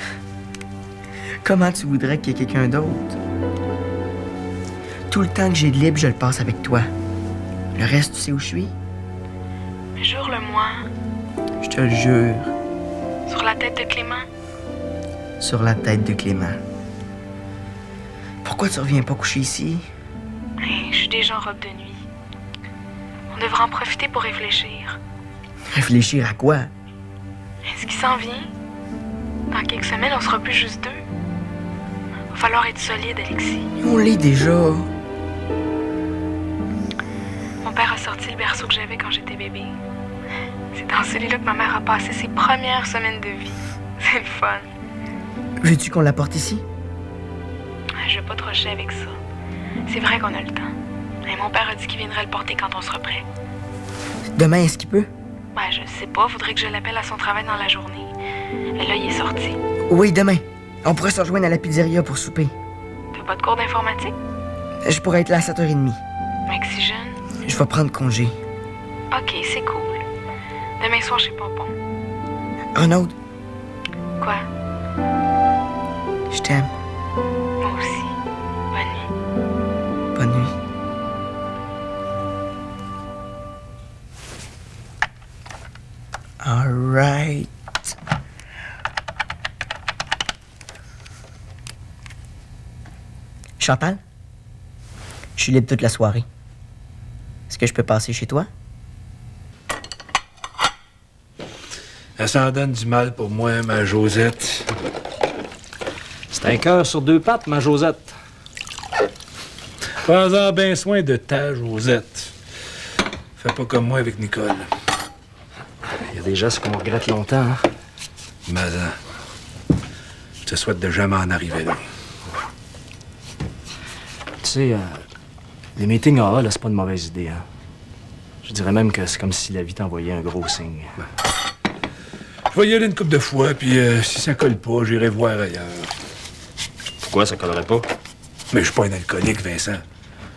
Comment tu voudrais qu'il y ait quelqu'un d'autre? Tout le temps que j'ai de libre, je le passe avec toi. Le reste, tu sais où je suis? Mais jure-le-moi. Je te le jure. Sur la tête de Clément. Sur la tête de Clément. Pourquoi tu reviens pas coucher ici? Je suis déjà en robe de nuit. On devrait en profiter pour réfléchir. Réfléchir à quoi? Est-ce qu'il s'en vient? Dans quelques semaines, on sera plus juste deux. Va falloir être solide, Alexis. On l'est déjà. Mon père a sorti le berceau que j'avais quand j'étais bébé. C'est dans celui-là que ma mère a passé ses premières semaines de vie. C'est le fun. Veux-tu qu'on l'apporte ici? Je vais pas te rusher avec ça. C'est vrai qu'on a le temps. Et mon père a dit qu'il viendrait le porter quand on sera prêt. Demain, est-ce qu'il peut? Je sais pas. Faudrait que je l'appelle à son travail dans la journée. Et là, il est sorti. Oui, demain. On pourrait se rejoindre à la pizzeria pour souper. T'as pas de cours d'informatique? Je pourrais être là à 7h30. Mec si jeune? Je vais prendre congé. OK, c'est cool. Demain soir, chez Pompon. Renaud? Quoi? Je t'aime. Moi aussi. Bonne nuit. Bonne nuit. All right. Chantal? Je suis libre toute la soirée. Est-ce que je peux passer chez toi? Elle s'en donne du mal pour moi, ma Josette. C'est un cœur sur deux pattes, ma Josette. Prends-en bien soin de ta Josette. Fais pas comme moi avec Nicole. Il y a des gestes qu'on regrette longtemps, hein? Mais je te souhaite de jamais en arriver là. Tu sais, les meetings AA, là, c'est pas une mauvaise idée, hein? Je dirais même que c'est comme si la vie t'envoyait un gros signe. Je vais y aller une couple de fois, puis si ça colle pas, j'irai voir ailleurs. Pourquoi ça collerait pas? Mais je suis pas un alcoolique, Vincent.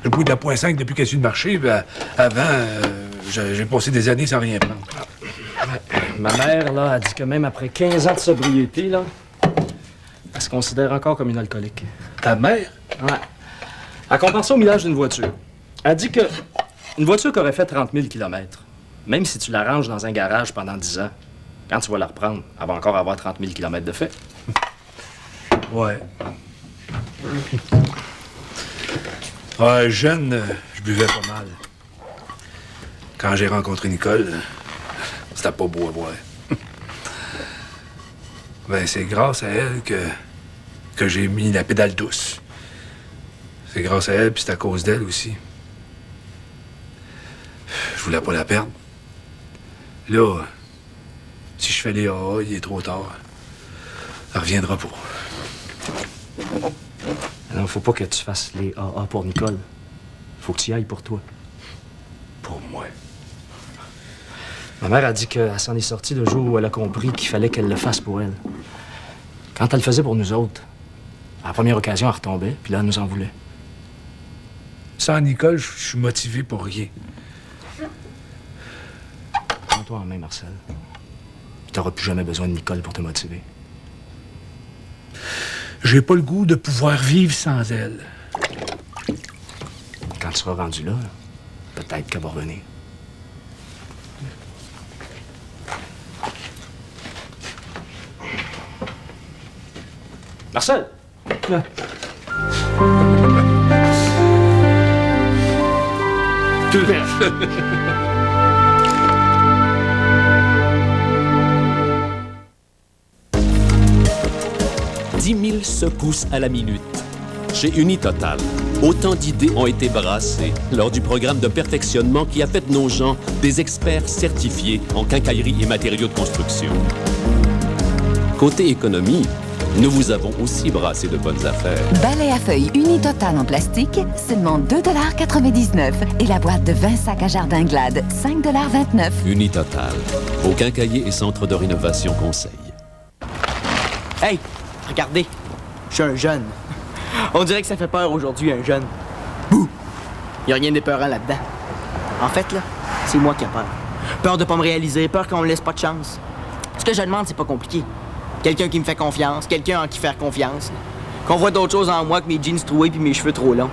Je bois de la .5 depuis qu'elle est sur le marché, puis avant, j'ai passé des années sans rien prendre. Ma mère, là, a dit que même après 15 ans de sobriété, là, elle se considère encore comme une alcoolique. Ta mère? Ouais. Elle compare ça au millage d'une voiture. Elle dit que une voiture qui aurait fait 30 000 km, même si tu la ranges dans un garage pendant 10 ans, quand tu vas la reprendre, elle va encore avoir 30 000 km de fait. Ouais. Ouais, jeune, je buvais pas mal. Quand j'ai rencontré Nicole, c'était pas beau à voir. Ben, c'est grâce à elle que j'ai mis la pédale douce. C'est grâce à elle, puis c'est à cause d'elle aussi. Je voulais pas la perdre. Là, si je fais les AA, il est trop tard. Elle reviendra pas. Non, faut pas que tu fasses les AA pour Nicole. Faut que tu y ailles pour toi. Pour moi. Ma mère a dit qu'elle s'en est sortie le jour où elle a compris qu'il fallait qu'elle le fasse pour elle. Quand elle le faisait pour nous autres, à la première occasion, elle retombait, puis là, elle nous en voulait. Sans Nicole, je suis motivé pour rien. Prends-toi en main, Marcel. Tu n'auras plus jamais besoin de Nicole pour te motiver. J'ai pas le goût de pouvoir vivre sans elle. Quand tu seras rendu là, peut-être qu'elle va revenir. Marcel! Ouais. Tout 10 000 secousses à la minute. Chez Unitotal, autant d'idées ont été brassées lors du programme de perfectionnement qui a fait de nos gens des experts certifiés en quincaillerie et matériaux de construction. Côté économie, Nous vous avons aussi brassé de bonnes affaires. Balai à feuilles Unitotal en plastique, seulement 2,99 $. Et la boîte de 20 sacs à jardin Glad, 5,29 $. Unitotal. Au quincailler et centre de rénovation conseil. Hey, regardez, je suis un jeune. On dirait que ça fait peur aujourd'hui, un jeune. Bouh! Y a rien d'épeurant là-dedans. En fait, là, c'est moi qui ai peur. Peur de pas me réaliser, peur qu'on me laisse pas de chance. Ce que je demande, c'est pas compliqué. Quelqu'un qui me fait confiance, quelqu'un en qui faire confiance. Qu'on voit d'autres choses en moi que mes jeans troués puis mes cheveux trop longs.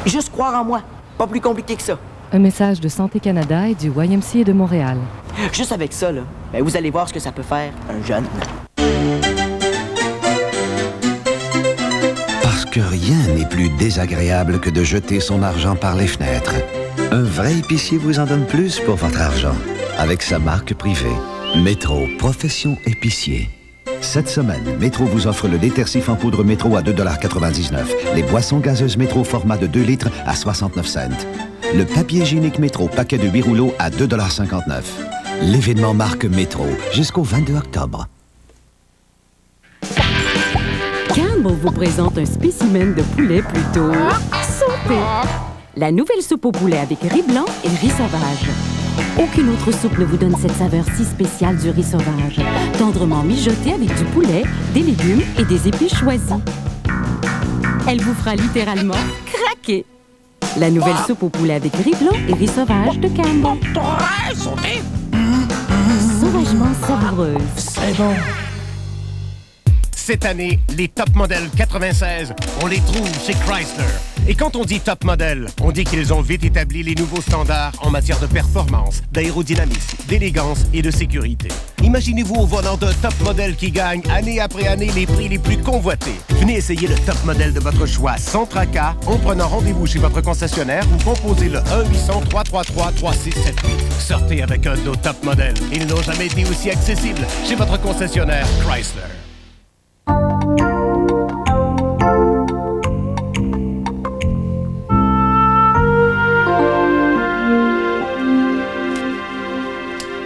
Juste croire en moi. Pas plus compliqué que ça. Un message de Santé Canada et du YMCA de Montréal. Juste avec ça, là, ben vous allez voir ce que ça peut faire, un jeune. Parce que rien n'est plus désagréable que de jeter son argent par les fenêtres. Un vrai épicier vous en donne plus pour votre argent. Avec sa marque privée. Métro Profession Épicier. Cette semaine, Métro vous offre le détergif en poudre Métro à 2,99 $. Les boissons gazeuses Métro format de 2 litres à 69 cents. Le papier hygiénique Métro paquet de 8 rouleaux à 2,59 $. L'événement marque Métro jusqu'au 22 octobre. Campbell vous présente un spécimen de poulet plutôt sauté. La nouvelle soupe au poulet avec riz blanc et riz sauvage. Aucune autre soupe ne vous donne cette saveur si spéciale du riz sauvage, tendrement mijoté avec du poulet, des légumes et des épices choisies. Elle vous fera littéralement craquer. La nouvelle soupe au poulet avec riz blanc et riz sauvage de Campbell. Sauvagement savoureuse. C'est bon. Cette année, les top modèles 96, on les trouve chez Chrysler. Et quand on dit top modèle, on dit qu'ils ont vite établi les nouveaux standards en matière de performance, d'aérodynamisme, d'élégance et de sécurité. Imaginez-vous au volant d'un top modèle qui gagne année après année les prix les plus convoités. Venez essayer le top modèle de votre choix sans tracas en prenant rendez-vous chez votre concessionnaire ou composez le 1-800-333-3678. Sortez avec un de nos top modèles. Ils n'ont jamais été aussi accessibles chez votre concessionnaire Chrysler.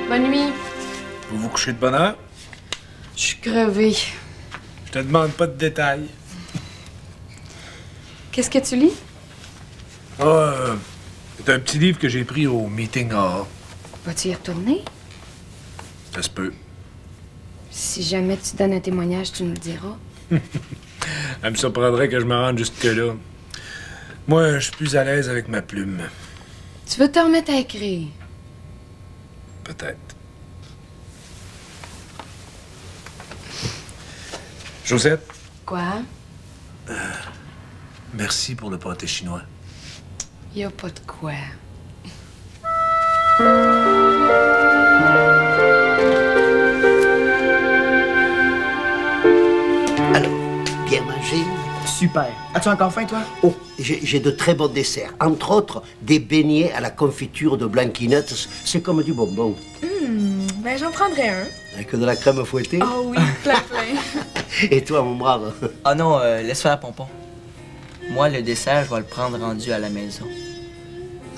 Bonne nuit. Vous vous couchez de bonne heure? Je suis crevée. Je te demande pas de détails. Qu'est-ce que tu lis? C'est un petit livre que j'ai pris au meeting hall. Vas-tu y retourner? Ça se peut. Si jamais tu donnes un témoignage, tu nous le diras. Elle me surprendrait que je me rende jusque-là. Moi, je suis plus à l'aise avec ma plume. Tu veux te remettre à écrire? Peut-être. Josette? Quoi? Merci pour le pâté chinois. Y a pas de quoi. Alors, bien mangé? Super. As-tu encore faim, toi? Oh, j'ai de très bons desserts. Entre autres, des beignets à la confiture de Blanky Nuts. C'est comme du bonbon. Ben j'en prendrais un. Avec de la crème fouettée? Oh oui, plein. Et toi, mon brave? Ah non, laisse faire, Pompon. Moi, le dessert, je vais le prendre rendu à la maison.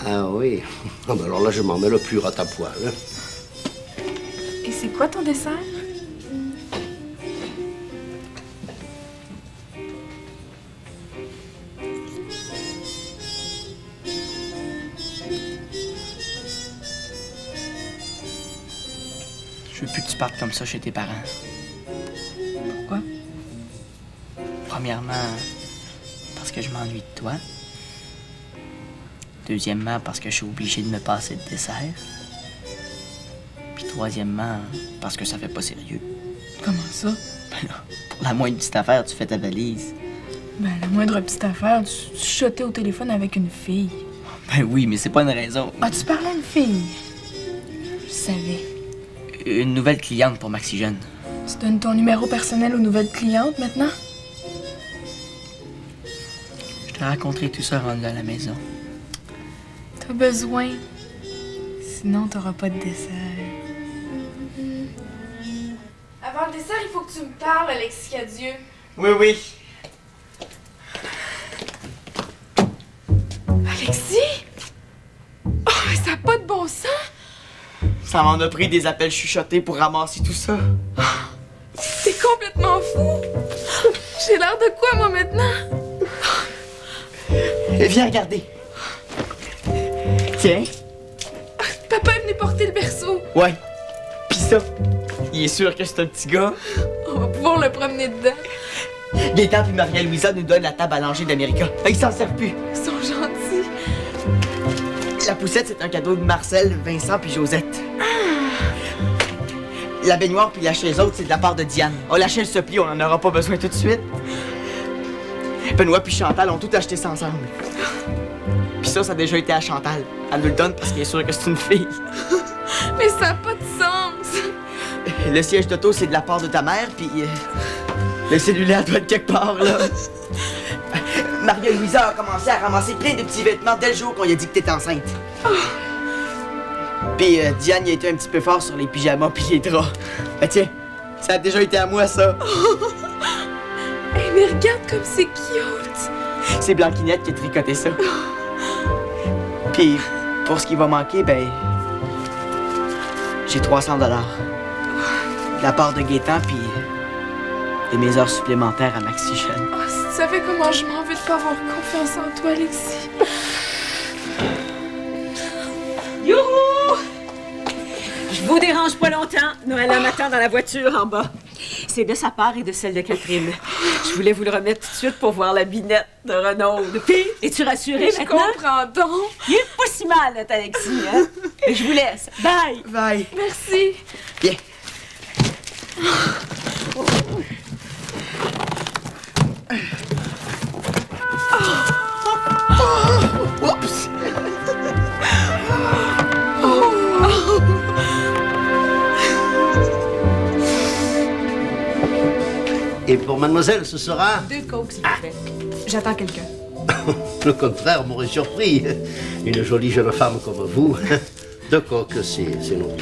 Ah oui? Ah ben alors là, je m'en mets le pur à ta poêle. Et c'est quoi ton dessert? Je veux plus que tu partes comme ça chez tes parents. Pourquoi? Premièrement, parce que je m'ennuie de toi. Deuxièmement, parce que je suis obligé de me passer de dessert. Puis troisièmement, parce que ça fait pas sérieux. Comment ça? Ben là, pour la moindre petite affaire, tu fais ta valise. Ben la moindre petite affaire, tu chuchotais au téléphone avec une fille. Ben oui, mais c'est pas une raison. Ah, tu parlais à une fille? Je savais. Une nouvelle cliente pour Maxigène. Tu donnes ton numéro personnel aux nouvelles clientes maintenant? Je te raconterai tout ça rendu à la maison. T'as besoin. Sinon, t'auras pas de dessert. Avant le dessert, il faut que tu me parles, Alexis Cadieux. Oui. Alexis? Oh, mais ça n'a pas de bon sens! Ça m'en a pris des appels chuchotés pour ramasser tout ça. T'es complètement fou! J'ai l'air de quoi, moi, maintenant? Viens regarder. Tiens. Papa est venu porter le berceau. Ouais. Pis ça, il est sûr que c'est un petit gars. On va pouvoir le promener dedans. Gaëtan puis Maria-Louisa nous donnent la table à langer d'América. Ils s'en servent plus. Ils sont gentils. La poussette, c'est un cadeau de Marcel, Vincent puis Josette. La baignoire puis la chaise haute, c'est de la part de Diane. Oh, la chaise se plie, on en aura pas besoin tout de suite. Benoît puis Chantal ont tout acheté ça ensemble. Puis ça a déjà été à Chantal. Elle nous le donne parce qu'elle est sûre que c'est une fille. Mais ça n'a pas de sens. Le siège d'auto, c'est de la part de ta mère, puis le cellulaire doit être quelque part, là. Maria-Louisa a commencé à ramasser plein de petits vêtements dès le jour qu'on lui a dit que t'étais enceinte. Puis Diane, il a été un petit peu fort sur les pyjamas puis les draps. Ben tiens, ça a déjà été à moi, ça. Hey, mais regarde comme c'est cute. C'est Blanquinette qui a tricoté ça. Puis, pour ce qui va manquer, ben... j'ai 300 $. De la part de Gaëtan, puis... et mes heures supplémentaires à Maxi Jeune. Oh, si tu savais comment je m'en veux de pas avoir confiance en toi, Alexis. Youhou! Je vous dérange pas longtemps. Noëlla m'attend dans la voiture en bas. C'est de sa part et de celle de Catherine. Je voulais vous le remettre tout de suite pour voir la binette de Renaud. Puis, es-tu rassurée maintenant? Je comprends donc. Il est pas si mal, notre Alexis, hein? Et je vous laisse. Bye! Bye! Merci. Bien. Oups! Et pour mademoiselle, ce sera... 2 cokes, s'il vous plaît. J'attends quelqu'un. Le contraire m'aurait surpris. Une jolie jeune femme comme vous. 2 coques, c'est non.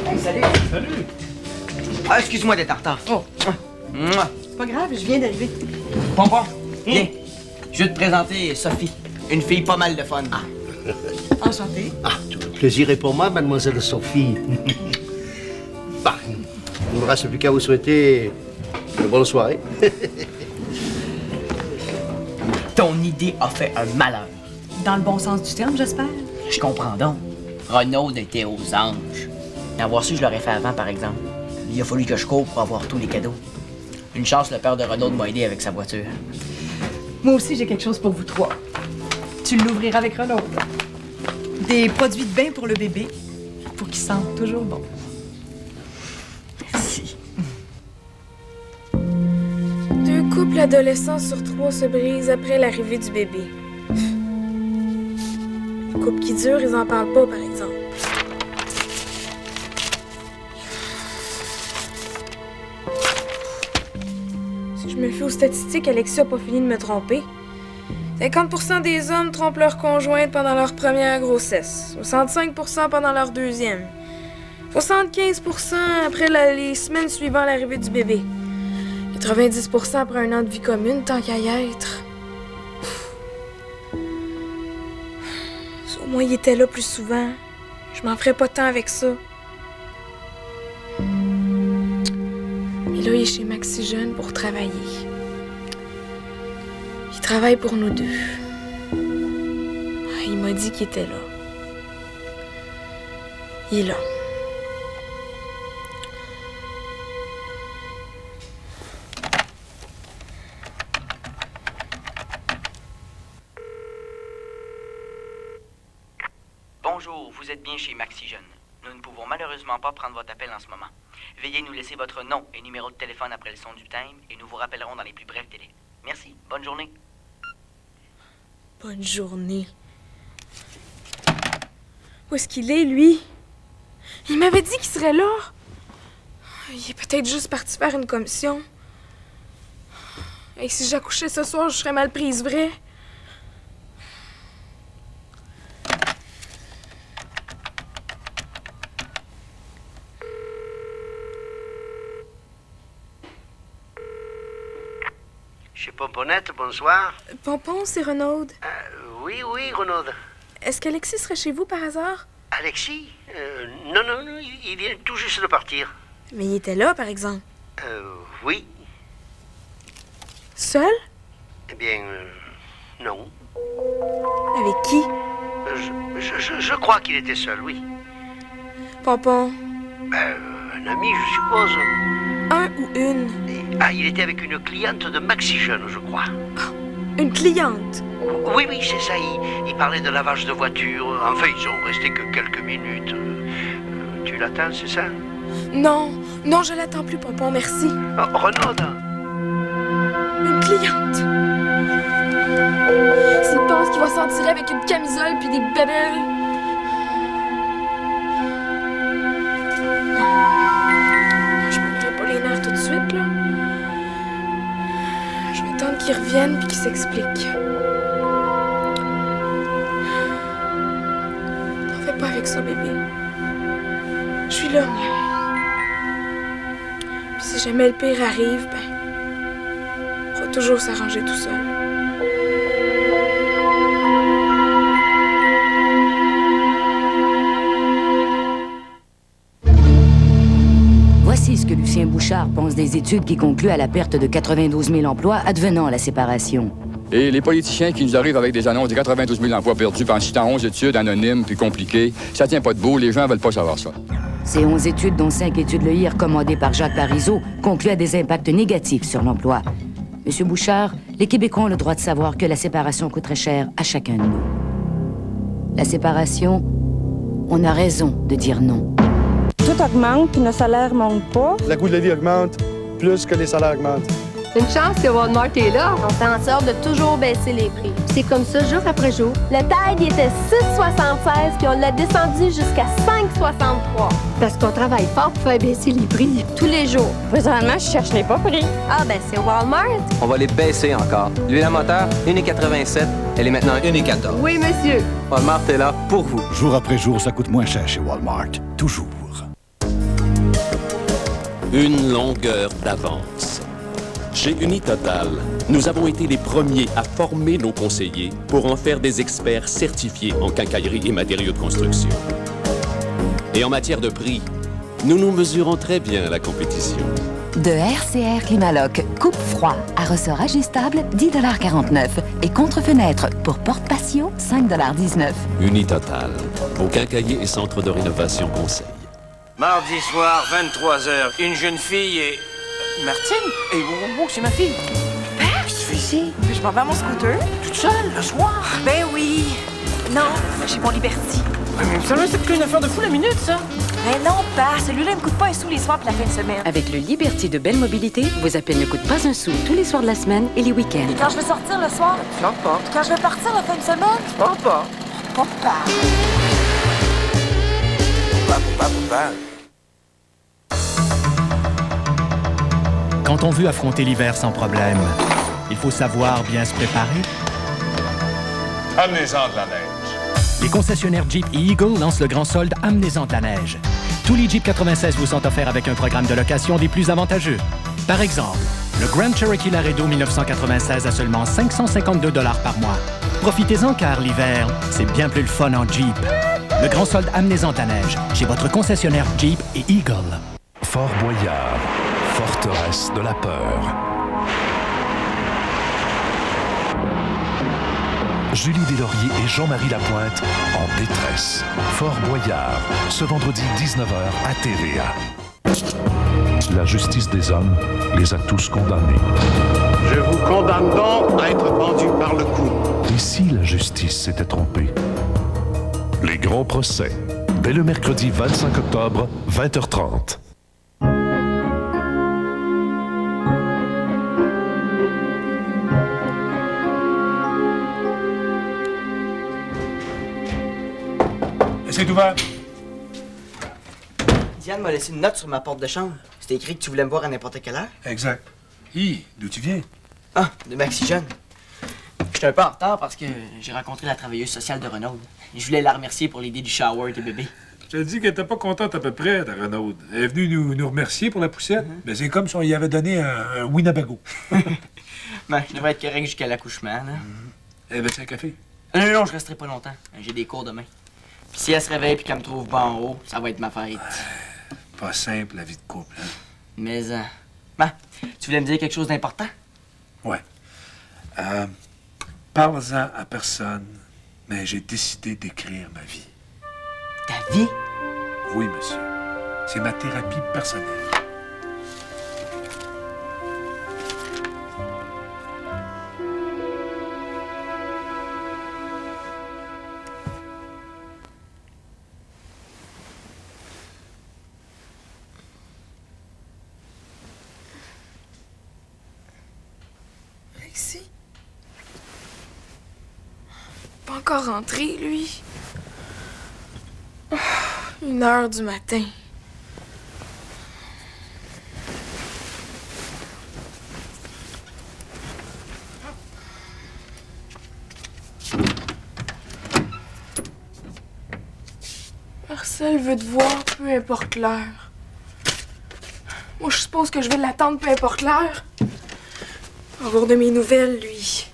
Hey, salut! Salut! Ah, excuse-moi d'être en retard. Oh! Mouah. Pas grave, je viens d'arriver. Pompon, viens. Je vais te présenter Sophie. Une fille pas mal de fun. Enchantée. Ah, tout le plaisir est pour moi, mademoiselle Sophie. Bah, il ne me reste plus qu'à vous souhaiter une bonne soirée. Ton idée a fait un malheur. Dans le bon sens du terme, j'espère. Je comprends donc. Renaud était aux anges. Avoir su, je l'aurais fait avant, par exemple. Il a fallu que je cours pour avoir tous les cadeaux. Une chance, le père de Renaud m'a aidé avec sa voiture. Moi aussi, j'ai quelque chose pour vous 3. Tu l'ouvriras avec Renaud. Des produits de bain pour le bébé, pour qu'il sente toujours bon. Merci. 2 couples adolescents sur 3 se brisent après l'arrivée du bébé. Les couples qui durent, ils en parlent pas, par exemple. Si je me fie aux statistiques, Alexis a pas fini de me tromper. 50% des hommes trompent leur conjointe pendant leur première grossesse, 65% pendant leur deuxième, 75% après les semaines suivant l'arrivée du bébé, 90% après un an de vie commune, tant qu'à y être. Si au moins il était là plus souvent, je m'en ferais pas tant avec ça. Mais là, il est chez Maxi Jeune pour travailler. Il travaille pour nous 2. Il m'a dit qu'il était là. Il est là. Bonjour, vous êtes bien chez Maxi Jeune. Nous ne pouvons malheureusement pas prendre votre appel en ce moment. Veuillez nous laisser votre nom et numéro de téléphone après le son du thème et nous vous rappellerons dans les plus brefs délais. Merci, bonne journée. Bonne journée. Où est-ce qu'il est, lui? Il m'avait dit qu'il serait là. Il est peut-être juste parti faire une commission. Et si j'accouchais ce soir, je serais mal prise, vrai? Chez Pomponette, bonsoir. Pompon, c'est Renaud. Oui, Renaud. Est-ce qu'Alexis serait chez vous par hasard? Alexis Non, il vient tout juste de partir. Mais il était là, par exemple. Oui. Seul? Eh bien, non. Avec qui? Je crois qu'il était seul, oui. Pompon. Un ami, je suppose. Un ou une? Il était avec une cliente de Maxi Jeune, je crois. Une cliente? Oui, c'est ça. Il parlait de lavage de voiture. Enfin, ils sont restés que quelques minutes. Tu l'attends, c'est ça? Non, je l'attends plus, Pompon, merci. Oh, Renaud. Une cliente. S'il pense qu'il va s'en tirer avec une camisole puis des bébelles. Je m'ouvrirai pas les nerfs tout de suite, là. Je vais attendre qu'il revienne puis qu'il s'explique. T'en fais pas avec ça, bébé. Je suis là, moi. Puis si jamais le pire arrive, on va toujours s'arranger tout seul. Voici ce que Lucien Bouchard pense des études qui concluent à la perte de 92 000 emplois advenant la séparation. Et les politiciens qui nous arrivent avec des annonces de 92 000 emplois perdus en citant 11 études anonymes puis compliquées, ça tient pas debout, les gens veulent pas savoir ça. Ces 11 études, dont 5 études Lehigh recommandées par Jacques Parizeau, concluent à des impacts négatifs sur l'emploi. Monsieur Bouchard, les Québécois ont le droit de savoir que la séparation coûterait cher à chacun de nous. La séparation, on a raison de dire non. Tout augmente, puis nos salaires ne montent pas. Le coût de la vie augmente plus que les salaires augmentent. C'est une chance que Walmart est là. On fait en sorte de toujours baisser les prix. C'est comme ça jour après jour. Le Tide était 6,76 puis on l'a descendu jusqu'à 5,63. Parce qu'on travaille fort pour faire baisser les prix. Tous les jours. Présentement, je cherche les pas prix. Ah ben c'est Walmart. On va les baisser encore. L'huile à moteur, 1,87. Elle est maintenant 1,14. Oui, monsieur. Walmart est là pour vous. Jour après jour, ça coûte moins cher chez Walmart. Toujours. Une longueur d'avance. Chez Unitotal, nous avons été les premiers à former nos conseillers pour en faire des experts certifiés en quincaillerie et matériaux de construction. Et en matière de prix, nous nous mesurons très bien à la compétition. De RCR Climaloc, coupe-froid à ressort ajustable, 10,49 $ et contre-fenêtre pour porte-patio, 5,19 $. Unitotal, vos quincailliers et centres de rénovation conseil. Mardi soir, 23h, une jeune fille et... Martine? Et c'est ma fille. Père? Qu'est-ce que tu fais ici? Je m'en vais à mon scooter. Toute seule, le soir? Ben oui. Non, j'ai mon Liberty. Mais ça c'est plus une affaire de fou la minute, ça. Mais non, père, celui-là, il me coûte pas un sou les soirs pour la fin de semaine. Avec le Liberty de Belle Mobilité, vos appels ne coûtent pas un sou tous les soirs de la semaine et les week-ends. Et quand je veux sortir le soir? Je sors pas. Quand je veux partir la fin de semaine? Je sors pas. Papa. Papa. Quand on veut affronter l'hiver sans problème, il faut savoir bien se préparer. Amenez-en de la neige. Les concessionnaires Jeep et Eagle lancent le grand solde Amenez-en de la neige. Tous les Jeep 96 vous sont offerts avec un programme de location des plus avantageux. Par exemple, le Grand Cherokee Laredo 1996 à seulement 552 $ par mois. Profitez-en car l'hiver, c'est bien plus le fun en Jeep. Le grand solde Amenez-en de la neige chez votre concessionnaire Jeep et Eagle. Fort Boyard, forteresse de la peur. Julie Deslauriers et Jean-Marie Lapointe en détresse. Fort Boyard, ce vendredi 19h à TVA. La justice des hommes les a tous condamnés. Je vous condamne donc à être pendu par le cou. Et si la justice s'était trompée? Les grands procès, dès le mercredi 25 octobre, 20h30. C'est ouvert. Diane m'a laissé une note sur ma porte de chambre. C'était écrit que tu voulais me voir à n'importe quelle heure. Exact. D'où tu viens? Ah, de Maxi Jeune. J'étais un peu en retard parce que j'ai rencontré la travailleuse sociale de Renaud. Je voulais la remercier pour l'idée du shower des bébés. Je te dis qu'elle était pas contente à peu près, ta Renaud. Elle est venue nous remercier pour la poussette. Mais c'est comme si on y avait donné un Winnebago. Ben, je devrais être correct jusqu'à l'accouchement, là. Elle veut-tu un café? Non, je resterai pas longtemps. J'ai des cours demain. Puis si elle se réveille et qu'elle me trouve bas en haut, ça va être ma fête. Pas simple, la vie de couple, hein? Mais, tu voulais me dire quelque chose d'important? Ouais. Parle-en à personne, mais j'ai décidé d'écrire ma vie. Ta vie? Oui, monsieur. C'est ma thérapie personnelle. Alexis? Pas encore rentré, lui. 1h du matin. Marcel veut te voir, peu importe l'heure. Moi, je suppose que je vais l'attendre, peu importe l'heure. Avoir de mes nouvelles, lui.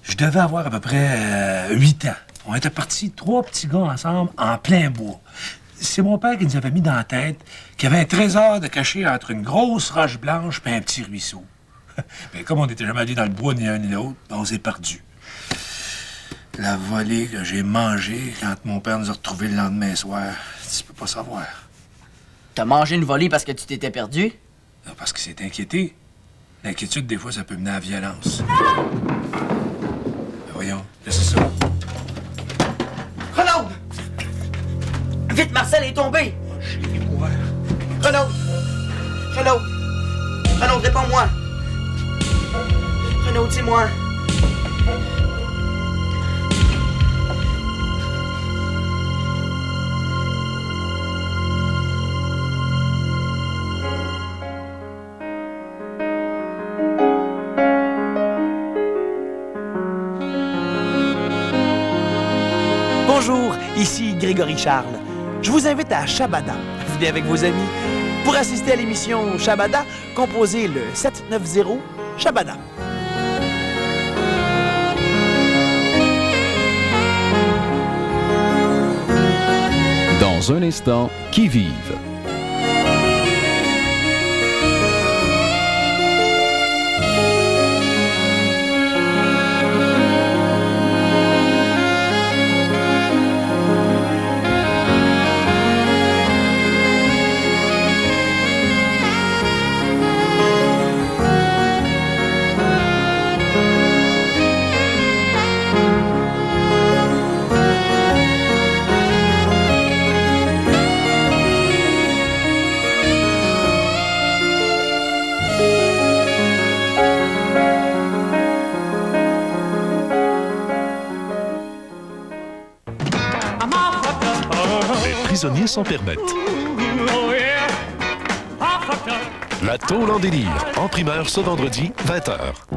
Je devais avoir à peu près 8 ans. On était partis 3 petits gars ensemble en plein bois. C'est mon père qui nous avait mis dans la tête qu'il y avait un trésor de caché entre une grosse roche blanche et un petit ruisseau. Mais comme on n'était jamais allés dans le bois ni l'un ni l'autre, on s'est perdus. La volée que j'ai mangée quand mon père nous a retrouvés le lendemain soir, tu peux pas savoir. T'as mangé une volée parce que tu t'étais perdu? Non, parce qu'il s'est inquiété. L'inquiétude, des fois, ça peut mener à la violence. Voyons, laissez ça. Renaud! Vite, Marcel est tombé! Renaud! Renaud! Renaud, réponds-moi! Renaud, dis-moi! Bonjour, ici Grégory Charles. Je vous invite à Shabada. Venez avec vos amis. Pour assister à l'émission Shabada, composez le 790 Shabada. Dans un instant, qui vive. Prisonniers s'en permettent. La tôle en délire, en primeur ce vendredi, 20h.